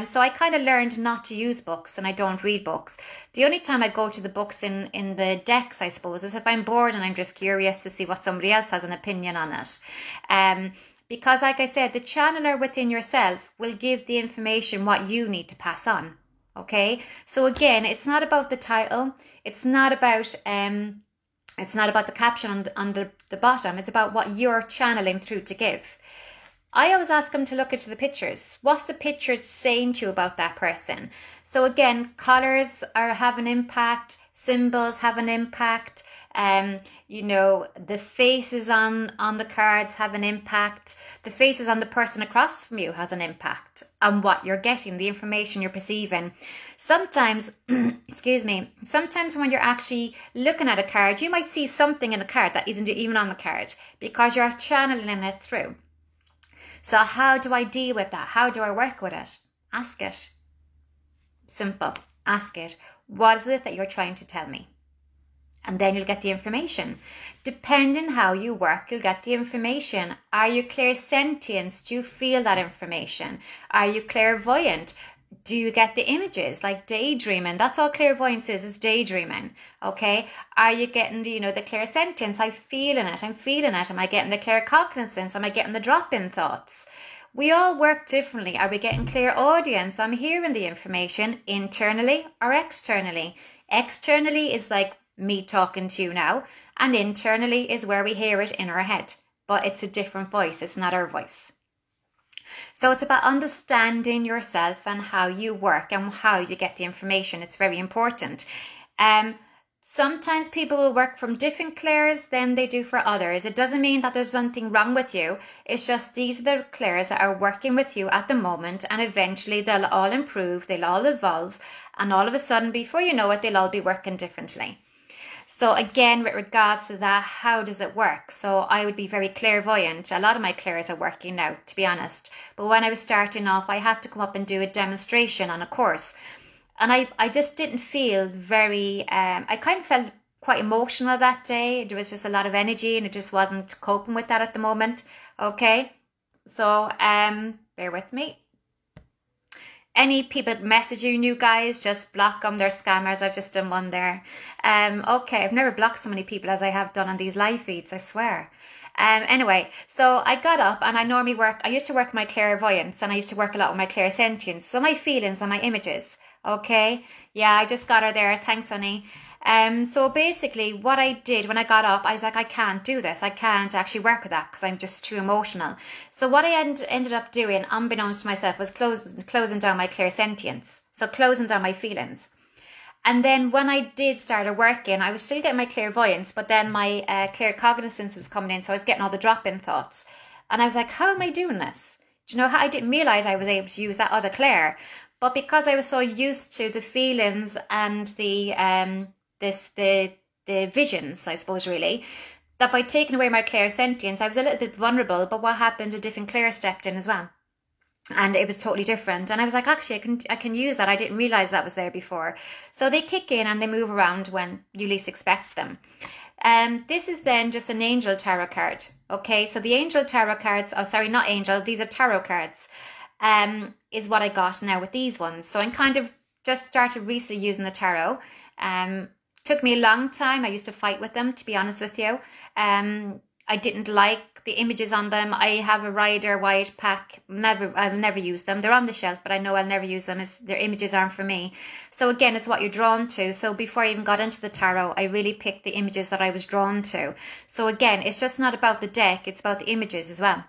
So I kind of learned not to use books, and I don't read books. The only time I go to the books in the decks, I suppose, is if I'm bored and I'm just curious to see what somebody else has an opinion on it. Because like I said, the channeler within yourself will give the information what you need to pass on. Okay, so again, it's not about the title. It's not about the caption on the bottom. It's about what you're channeling through to give. I always ask them to look into the pictures. What's the picture saying to you about that person? So again, colors have an impact. Symbols have an impact. You know, the faces on the cards have an impact. The faces on the person across from you has an impact on what you're getting, the information you're perceiving. Sometimes, excuse me, sometimes when you're actually looking at a card, you might see something in a card that isn't even on the card because you're channeling it through. So how do I deal with that? How do I work with it? Ask it. Simple. Ask it. What is it that you're trying to tell me? And then you'll get the information. Depending how you work, you'll get the information. Are you clairsentient? Do you feel that information? Are you clairvoyant? Do you get the images, like daydreaming? That's all clairvoyance is daydreaming. Okay. Are you getting the, the clairsentience? I'm feeling it. Am I getting the claircognizance? Am I getting the drop-in thoughts? We all work differently. Are we getting clairaudience? I'm hearing the information internally or externally. Externally is like me talking to you now, and internally is where we hear it in our head, but it's a different voice. It's not our voice. So it's about understanding yourself and how you work and how you get the information. It's very important. Sometimes people will work from different clairs than they do for others. It doesn't mean that there's something wrong with you. It's just these are the clairs that are working with you at the moment, and eventually they'll all improve, they'll all evolve, and all of a sudden, before you know it, they'll all be working differently. So again, with regards to that, how does it work? So I would be very clairvoyant. A lot of my clairs are working now, to be honest. But when I was starting off, I had to come up and do a demonstration on a course. And I just didn't feel very, I kind of felt quite emotional that day. There was just a lot of energy and I just wasn't coping with that at the moment. Okay, so bear with me. Any people messaging you guys, just block them. They're scammers. I've just done one there. Okay, I've never blocked so many people as I have done on these live feeds, I swear. Anyway, so I got up and I used to work my clairvoyance, and I used to work a lot with my clairsentience. So my feelings and my images. Okay, yeah, I just got her there. Thanks, honey. So basically what I did when I got up, I was like, I can't do this. I can't actually work with that because I'm just too emotional. So what I ended up doing, unbeknownst to myself, was closing down my clairsentience. So closing down my feelings. And then when I did start working, I was still getting my clairvoyance, but then my claircognizance was coming in. So I was getting all the drop-in thoughts. And I was like, how am I doing this? Do you know how I didn't realize I was able to use that other clair? But because I was so used to the feelings and the visions, I suppose, really, that by taking away my clairsentience, I was a little bit vulnerable. But what happened? A different clair stepped in as well, and it was totally different. And I was like, actually, I can use that. I didn't realize that was there before. So they kick in and they move around when you least expect them. This is then just an angel tarot card. Okay, so the angel tarot cards. Oh, sorry, not angel. These are tarot cards. Is what I got now with these ones. So I'm kind of just started recently using the tarot. Took me a long time. I used to fight with them, to be honest with you. I didn't like the images on them. I have a Rider Waite pack. I'll never use them. They're on the shelf, but I know I'll never use them. Their images aren't for me. So again, it's what you're drawn to. So before I even got into the tarot, I really picked the images that I was drawn to. So again, it's just not about the deck. It's about the images as well.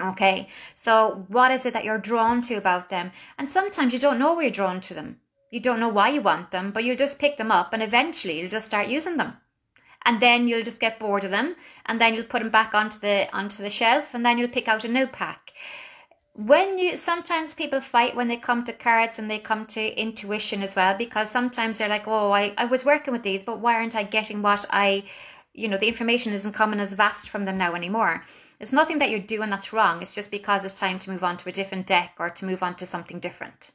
Okay, so what is it that you're drawn to about them? And sometimes you don't know where you're drawn to them. You don't know why you want them, but you'll just pick them up and eventually you'll just start using them. And then you'll just get bored of them, and then you'll put them back onto the shelf, and then you'll pick out a new pack. Sometimes people fight when they come to cards and they come to intuition as well, because sometimes they're like, oh, I was working with these, but why aren't I getting what the information isn't coming as vast from them now anymore. It's nothing that you're doing that's wrong. It's just because it's time to move on to a different deck or to move on to something different.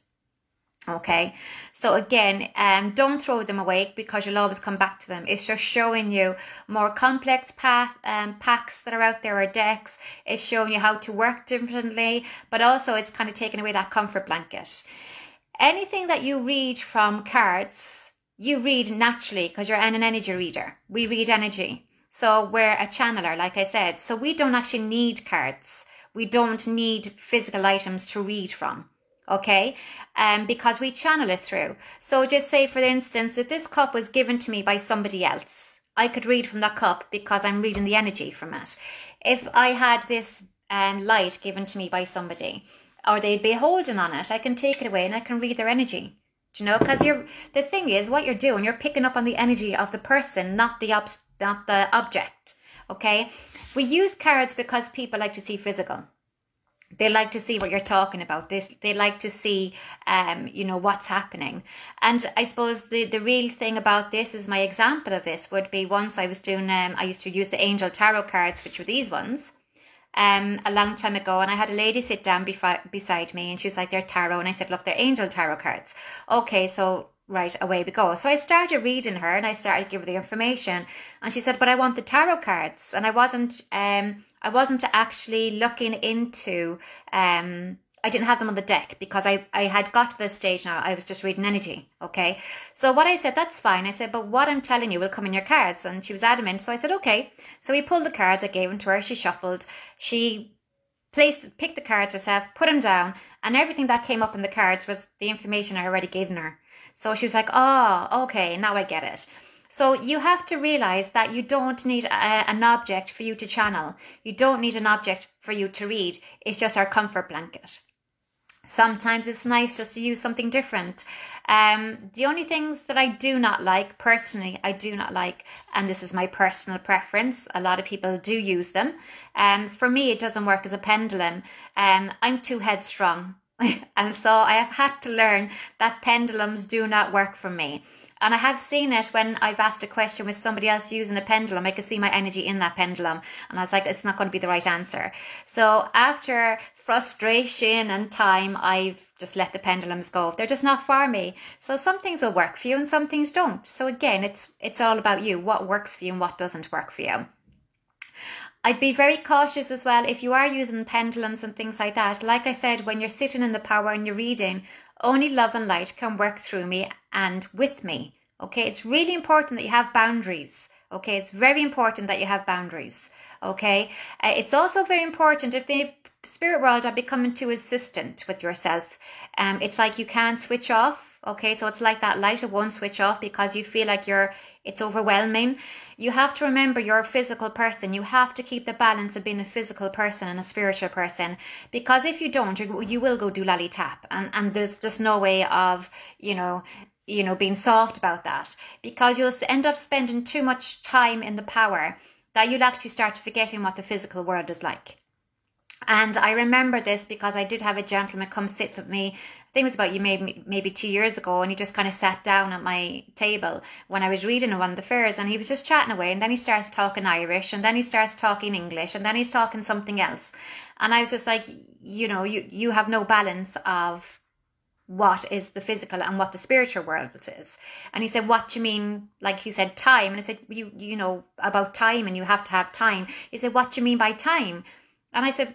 Okay, so again, don't throw them away because you'll always come back to them. It's just showing you more complex packs that are out there, or decks. It's showing you how to work differently, but also it's kind of taking away that comfort blanket. Anything that you read from cards, you read naturally because you're an energy reader. We read energy. So we're a channeler, like I said. So we don't actually need cards. We don't need physical items to read from. Okay, because we channel it through. So just say, for instance, if this cup was given to me by somebody else, I could read from that cup because I'm reading the energy from it. If I had this light given to me by somebody, or they'd be holding on it, I can take it away and I can read their energy. Do you know? Because the thing is, what you're doing, you're picking up on the energy of the person, not the object. Okay, we use cards because people like to see physical. They like to see what you're talking about. They like to see, what's happening. And I suppose the real thing about this is, my example of this would be, once I was doing, I used to use the angel tarot cards, which were these ones, a long time ago. And I had a lady sit down beside me, and she's like, they're tarot. And I said, look, they're angel tarot cards. Okay, so right, away we go. So I started reading her and I started giving her the information, and she said, but I want the tarot cards. And I wasn't actually looking into, I didn't have them on the deck because I had got to this stage now. I was just reading energy. Okay. So what I said, that's fine. I said, but what I'm telling you will come in your cards. And she was adamant. So I said, okay. So we pulled the cards. I gave them to her. She shuffled. She picked the cards herself, put them down, and everything that came up in the cards was the information I already given her. So she was like, oh, okay, now I get it. So you have to realize that you don't need an object for you to channel. You don't need an object for you to read. It's just our comfort blanket. Sometimes it's nice just to use something different. The only things that I do not like, personally, I do not like, and this is my personal preference, a lot of people do use them. For me, it doesn't work as a pendulum. I'm too headstrong. And so I have had to learn that pendulums do not work for me. And I have seen it when I've asked a question with somebody else using a pendulum. I could see my energy in that pendulum. And I was like, it's not going to be the right answer. So after frustration and time, I've just let the pendulums go. They're just not for me. So some things will work for you and some things don't. So again, it's all about you. What works for you and what doesn't work for you. I'd be very cautious as well if you are using pendulums and things like that. Like I said, when you're sitting in the power and you're reading, only love and light can work through me and with me. Okay, it's really important that you have boundaries. Okay, it's very important that you have boundaries. Okay, it's also very important if the spirit world are becoming too assistant with yourself. It's like you can't switch off. Okay, so it's like that light, it won't switch off because you feel like it's overwhelming. You have to remember you're a physical person. You have to keep the balance of being a physical person and a spiritual person, because if you don't, you will go do lolly tap, and there's just no way of, being soft about that, because you'll end up spending too much time in the power that you'll actually start forgetting what the physical world is like. And I remember this because I did have a gentleman come sit with me. I think it was about maybe 2 years ago, and he just kind of sat down at my table when I was reading on one of the fairs, and he was just chatting away, and then he starts talking Irish, and then he starts talking English, and then he's talking something else. And I was just like, you have no balance of what is the physical and what the spiritual world is. And he said, what do you mean? Like, he said time, and I said, you know about time, and you have to have time. He said, what do you mean by time? And I said,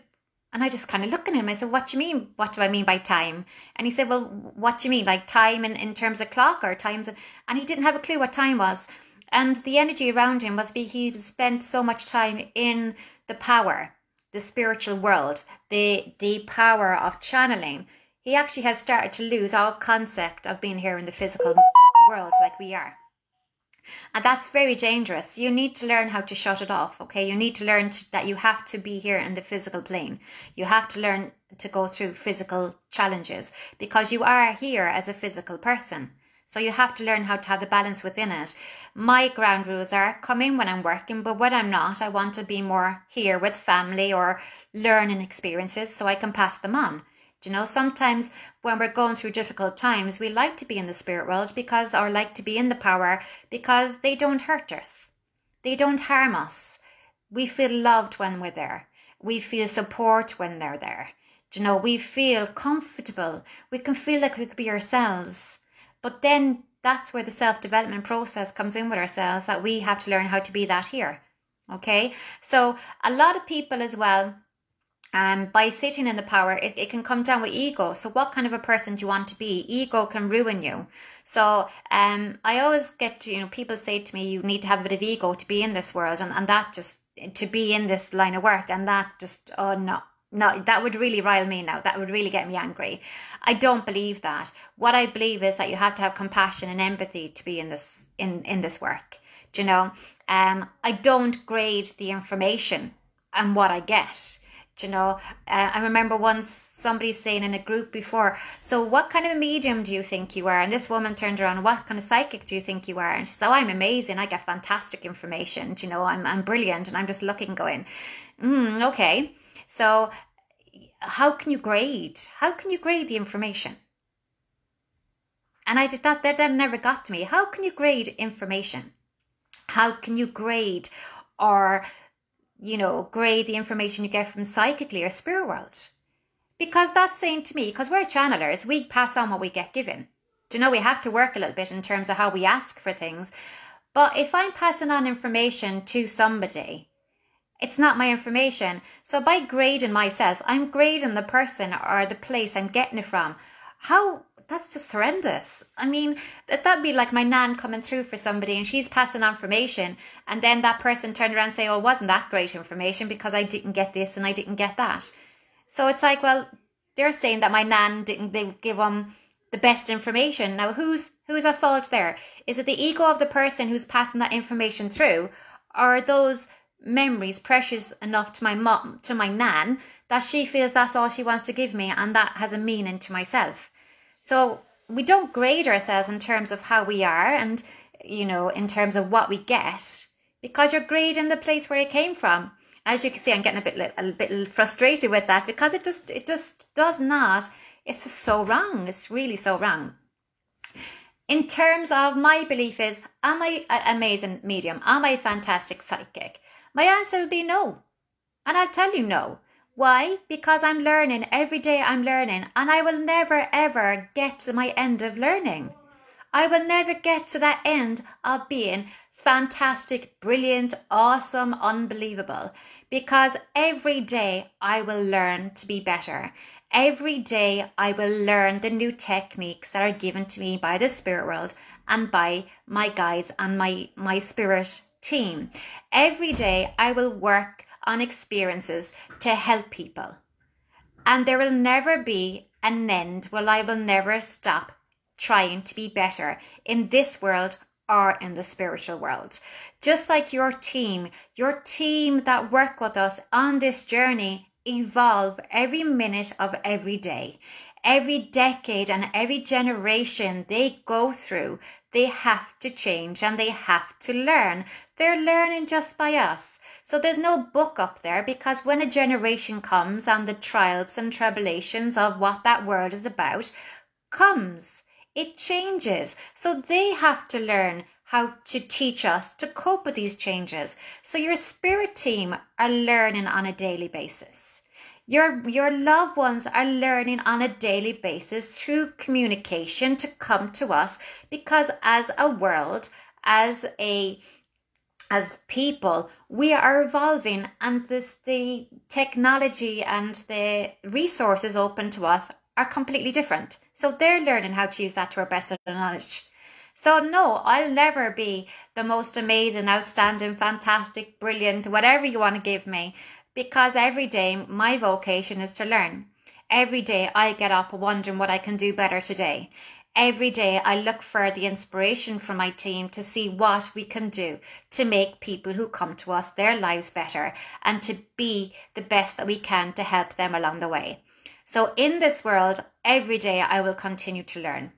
and I just kind of looked at him. I said, what do you mean? What do I mean by time? And he said, well, what do you mean? Like time in terms of clock or times? And he didn't have a clue what time was. And the energy around him was he spent so much time in the power, the spiritual world, the power of channeling. He actually has started to lose all concept of being here in the physical world like we are. And that's very dangerous. You need to learn how to shut it off, okay? You need to learn that you have to be here in the physical plane. You have to learn to go through physical challenges because you are here as a physical person. So you have to learn how to have the balance within it. My ground rules are come in when I'm working, but when I'm not, I want to be more here with family or learning experiences so I can pass them on. Sometimes when we're going through difficult times, we like to be in the spirit world or like to be in the power because they don't hurt us. They don't harm us. We feel loved when we're there. We feel support when they're there. You know, we feel comfortable. We can feel like we could be ourselves. But then that's where the self-development process comes in with ourselves, that we have to learn how to be that here. Okay? So a lot of people as well, by sitting in the power, it can come down with ego. So what kind of a person do you want to be? Ego can ruin you. So I always get, you know, people say to me, you need to have a bit of ego to be in this world, and that just, to be in this line of work, and that just, oh no, that would really rile me now. That would really get me angry. I don't believe that. What I believe is that you have to have compassion and empathy to be in this work. Do you know? I don't grade the information and what I get. You know, I remember once somebody saying in a group before, so what kind of a medium do you think you are? And this woman turned around, what kind of psychic do you think you are? And she said, oh, I'm amazing. I get fantastic information. You know, I'm brilliant. And I'm just looking going, okay. So how can you grade? How can you grade the information? And I just thought that never got to me. How can you grade information? How can you grade or, you know, grade the information you get from psychically or spirit world? Because that's saying to me, because we're channelers, we pass on what we get given. Do you know, we have to work a little bit in terms of how we ask for things. But if I'm passing on information to somebody, it's not my information. So by grading myself, I'm grading the person or the place I'm getting it from. How? That's just horrendous. I mean, that'd be like my nan coming through for somebody and she's passing on information, and then that person turned around and say, oh, it wasn't that great information because I didn't get this and I didn't get that. So it's like, well, they're saying that my nan they give them the best information. Now, who's at fault there? Is it the ego of the person who's passing that information through, or are those memories precious enough to my mom, to my nan, that she feels that's all she wants to give me and that has a meaning to myself? So we don't grade ourselves in terms of how we are and, you know, in terms of what we get, because you're grading the place where it came from. As you can see, I'm getting a bit frustrated with that, because it just does not, it's just so wrong. It's really so wrong. In terms of my belief is, am I an amazing medium? Am I a fantastic psychic? My answer will be no. And I'll tell you no. Why? Because I'm learning. Every day I'm learning, and I will never ever get to my end of learning. I will never get to that end of being fantastic, brilliant, awesome, unbelievable, because every day I will learn to be better. Every day I will learn the new techniques that are given to me by the spirit world and by my guides and my spirit team. Every day I will work on experiences to help people, and there will never be an end. Well, I will never stop trying to be better in this world or in the spiritual world. Just like your team that work with us on this journey evolve every minute of every day, every decade and every generation they go through. They have to change and they have to learn. They're learning just by us. So there's no book up there, because when a generation comes and the trials and tribulations of what that world is about comes, it changes. So they have to learn how to teach us to cope with these changes. So your spirit team are learning on a daily basis. Your loved ones are learning on a daily basis through communication to come to us, because as a world, as people, we are evolving, and the technology and the resources open to us are completely different. So they're learning how to use that to our best of their knowledge. So no, I'll never be the most amazing, outstanding, fantastic, brilliant, whatever you want to give me, because every day my vocation is to learn. Every day I get up wondering what I can do better today. Every day I look for the inspiration from my team to see what we can do to make people who come to us their lives better, and to be the best that we can to help them along the way. So in this world, every day I will continue to learn.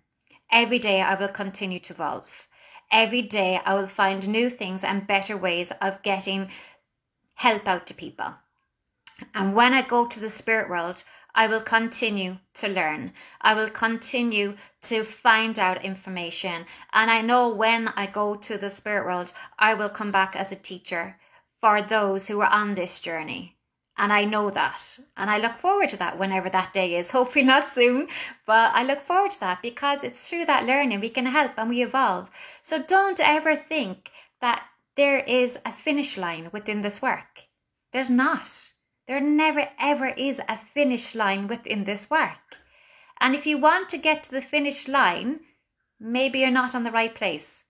Every day I will continue to evolve. Every day I will find new things and better ways of getting help out to people. And when I go to the spirit world, I will continue to learn. I will continue to find out information. And I know when I go to the spirit world, I will come back as a teacher for those who are on this journey. And I know that. And I look forward to that whenever that day is. Hopefully not soon, but I look forward to that because it's through that learning we can help and we evolve. So don't ever think that there is a finish line within this work. There's not. There never ever is a finish line within this work. And if you want to get to the finish line, maybe you're not on the right place.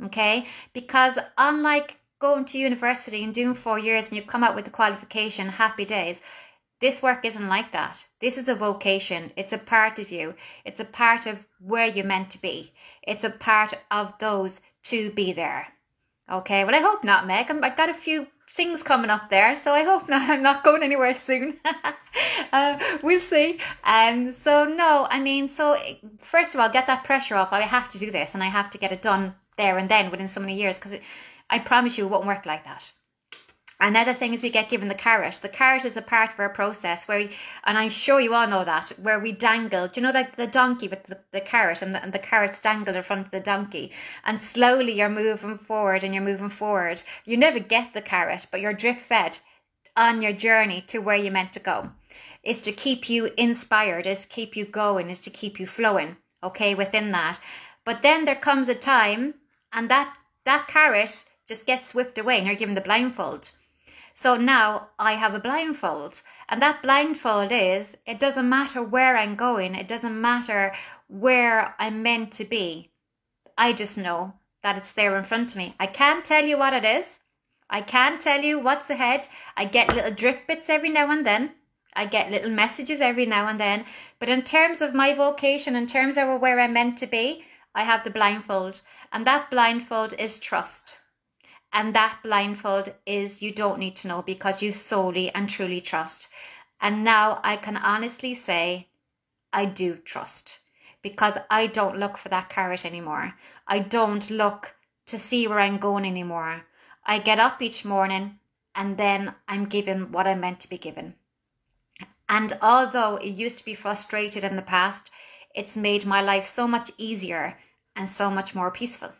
Okay? Because unlike going to university and doing 4 years and you come out with the qualification, happy days, this work isn't like that. This is a vocation. It's a part of you. It's a part of where you're meant to be. It's a part of those to be there. Okay, well, I hope not, Meg. I've got a few things coming up there, so I hope not. I'm not going anywhere soon. We'll see. So no, I mean, so first of all, get that pressure off. I have to do this and I have to get it done there and then within so many years, because I promise you it won't work like that. Another thing is we get given the carrot. The carrot is a part of our process where, and I'm sure you all know that, where we dangle. Do you know that the donkey with the carrot and the carrot's dangled in front of the donkey? And slowly you're moving forward and you're moving forward. You never get the carrot, but you're drip fed on your journey to where you're meant to go. It's to keep you inspired, is to keep you going, is to keep you flowing, okay, within that. But then there comes a time and that carrot just gets whipped away and you're given the blindfold. So now I have a blindfold, and that blindfold is, it doesn't matter where I'm going. It doesn't matter where I'm meant to be. I just know that it's there in front of me. I can't tell you what it is. I can't tell you what's ahead. I get little drip bits every now and then. I get little messages every now and then. But in terms of my vocation, in terms of where I'm meant to be, I have the blindfold. And that blindfold is trust. And that blindfold is you don't need to know because you solely and truly trust. And now I can honestly say I do trust because I don't look for that carrot anymore. I don't look to see where I'm going anymore. I get up each morning and then I'm given what I'm meant to be given. And although it used to be frustrated in the past, it's made my life so much easier and so much more peaceful.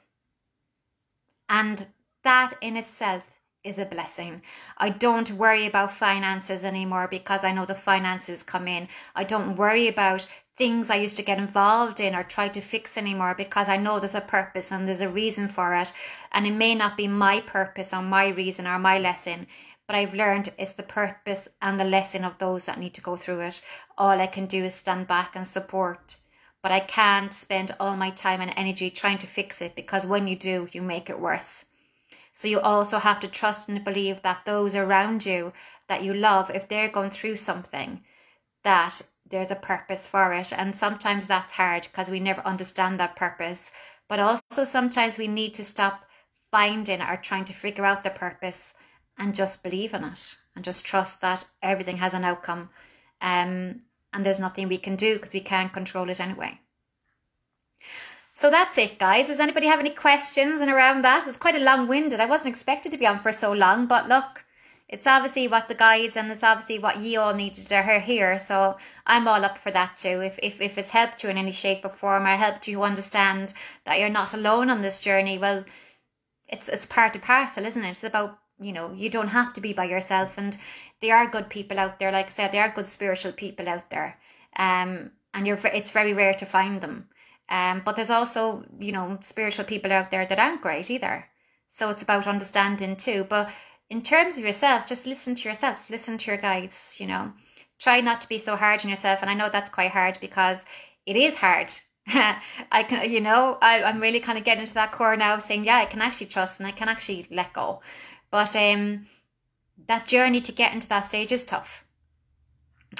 And that in itself is a blessing. I don't worry about finances anymore because I know the finances come in. I don't worry about things I used to get involved in or try to fix anymore because I know there's a purpose and there's a reason for it. And it may not be my purpose or my reason or my lesson, but I've learned it's the purpose and the lesson of those that need to go through it. All I can do is stand back and support. But I can't spend all my time and energy trying to fix it because when you do, you make it worse. So you also have to trust and believe that those around you that you love, if they're going through something, that there's a purpose for it. And sometimes that's hard because we never understand that purpose. But also sometimes we need to stop finding or trying to figure out the purpose and just believe in it and just trust that everything has an outcome. And there's nothing we can do because we can't control it anyway. So that's it, guys. Does anybody have any questions and around that? It's quite a long-winded. I wasn't expected to be on for so long, but look, it's obviously what the guys and it's obviously what ye all needed to hear. So I'm all up for that too. If it's helped you in any shape or form or helped you understand that you're not alone on this journey, well, it's part and parcel, isn't it? It's about, you know, you don't have to be by yourself, and there are good people out there. Like I said, there are good spiritual people out there, and it's very rare to find them. But there's also, you know, spiritual people out there that aren't great either. So it's about understanding too. But in terms of yourself, just listen to yourself, listen to your guides, you know. Try not to be so hard on yourself. And I know that's quite hard because it is hard. I can, you know, I'm really kind of getting into that core now of saying, yeah, I can actually trust and I can actually let go. But that journey to get into that stage is tough.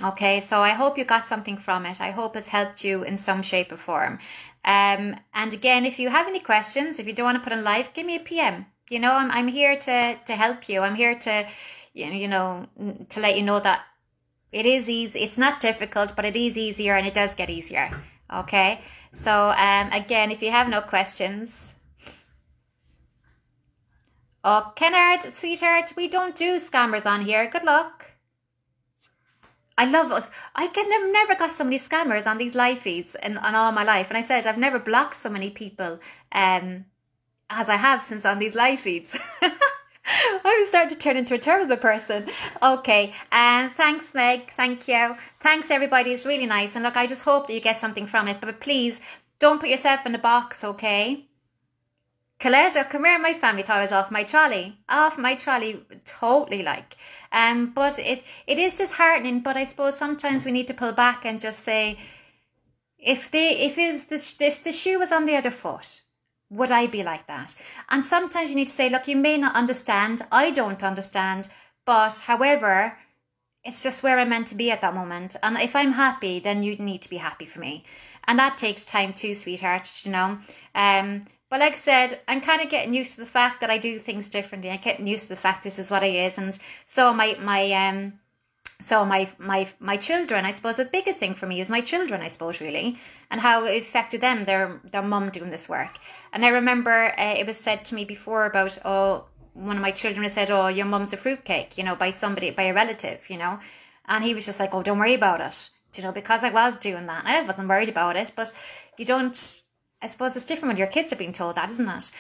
Okay, so I hope you got something from it. I hope it's helped you in some shape or form. And again, if you have any questions, if you don't want to put in live, give me a PM. You know, I'm here to help you. I'm here to, you know, to let you know that it is easy. It's not difficult, but it is easier and it does get easier. Okay, so again, if you have no questions. Oh, Kennard, sweetheart, we don't do scammers on here. Good luck. I've never got so many scammers on these live feeds on all my life. And I said, I've never blocked so many people as I have since on these live feeds. I'm starting to turn into a terrible person. Okay, thanks, Meg. Thank you. Thanks, everybody. It's really nice. And look, I just hope that you get something from it. But please, don't put yourself in a box, okay? Coletta, come here. My family thought I was off my trolley. Off my trolley, totally like. But it is disheartening. But I suppose sometimes we need to pull back and just say, if the shoe was on the other foot, would I be like that? And sometimes you need to say, look, you may not understand. I don't understand. But however, it's just where I'm meant to be at that moment. And if I'm happy, then you need to be happy for me. And that takes time too, sweetheart, you know. But like I said, I'm kind of getting used to the fact that I do things differently. I'm getting used to the fact this is what I is. And so my children, I suppose the biggest thing for me is my children, I suppose, really, and how it affected them, their mum doing this work. And I remember it was said to me before about, one of my children had said, oh, your mum's a fruitcake, you know, by a relative, you know. And he was just like, oh, don't worry about it, you know, because I was doing that. And I wasn't worried about it, but you don't, I suppose it's different when your kids are being told that, isn't it?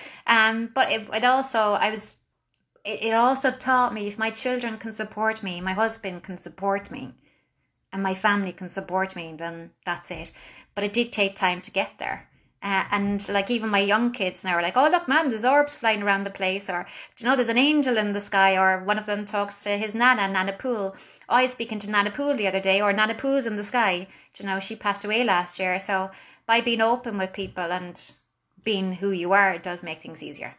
But it also taught me, if my children can support me, my husband can support me, and my family can support me, then that's it. But it did take time to get there. And like even my young kids now are like, oh, look, Mum, there's orbs flying around the place. Or, do you know, there's an angel in the sky. Or one of them talks to his Nana Pool. I was speaking to Nana Pool the other day, or Nana Pool's in the sky. Do you know, she passed away last year. So by being open with people and being who you are, it does make things easier.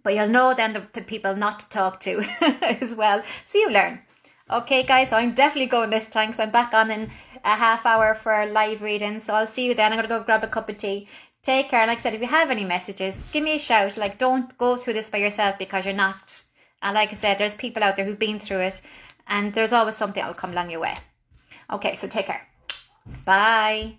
But you'll know then the people not to talk to as well. So you learn. Okay, guys, so I'm definitely going this time because I'm back on in a half hour for live reading. So I'll see you then. I'm going to go grab a cup of tea. Take care. Like I said, if you have any messages, give me a shout. Like, don't go through this by yourself because you're not. And like I said, there's people out there who've been through it. And there's always something that'll come along your way. Okay, so take care. Bye.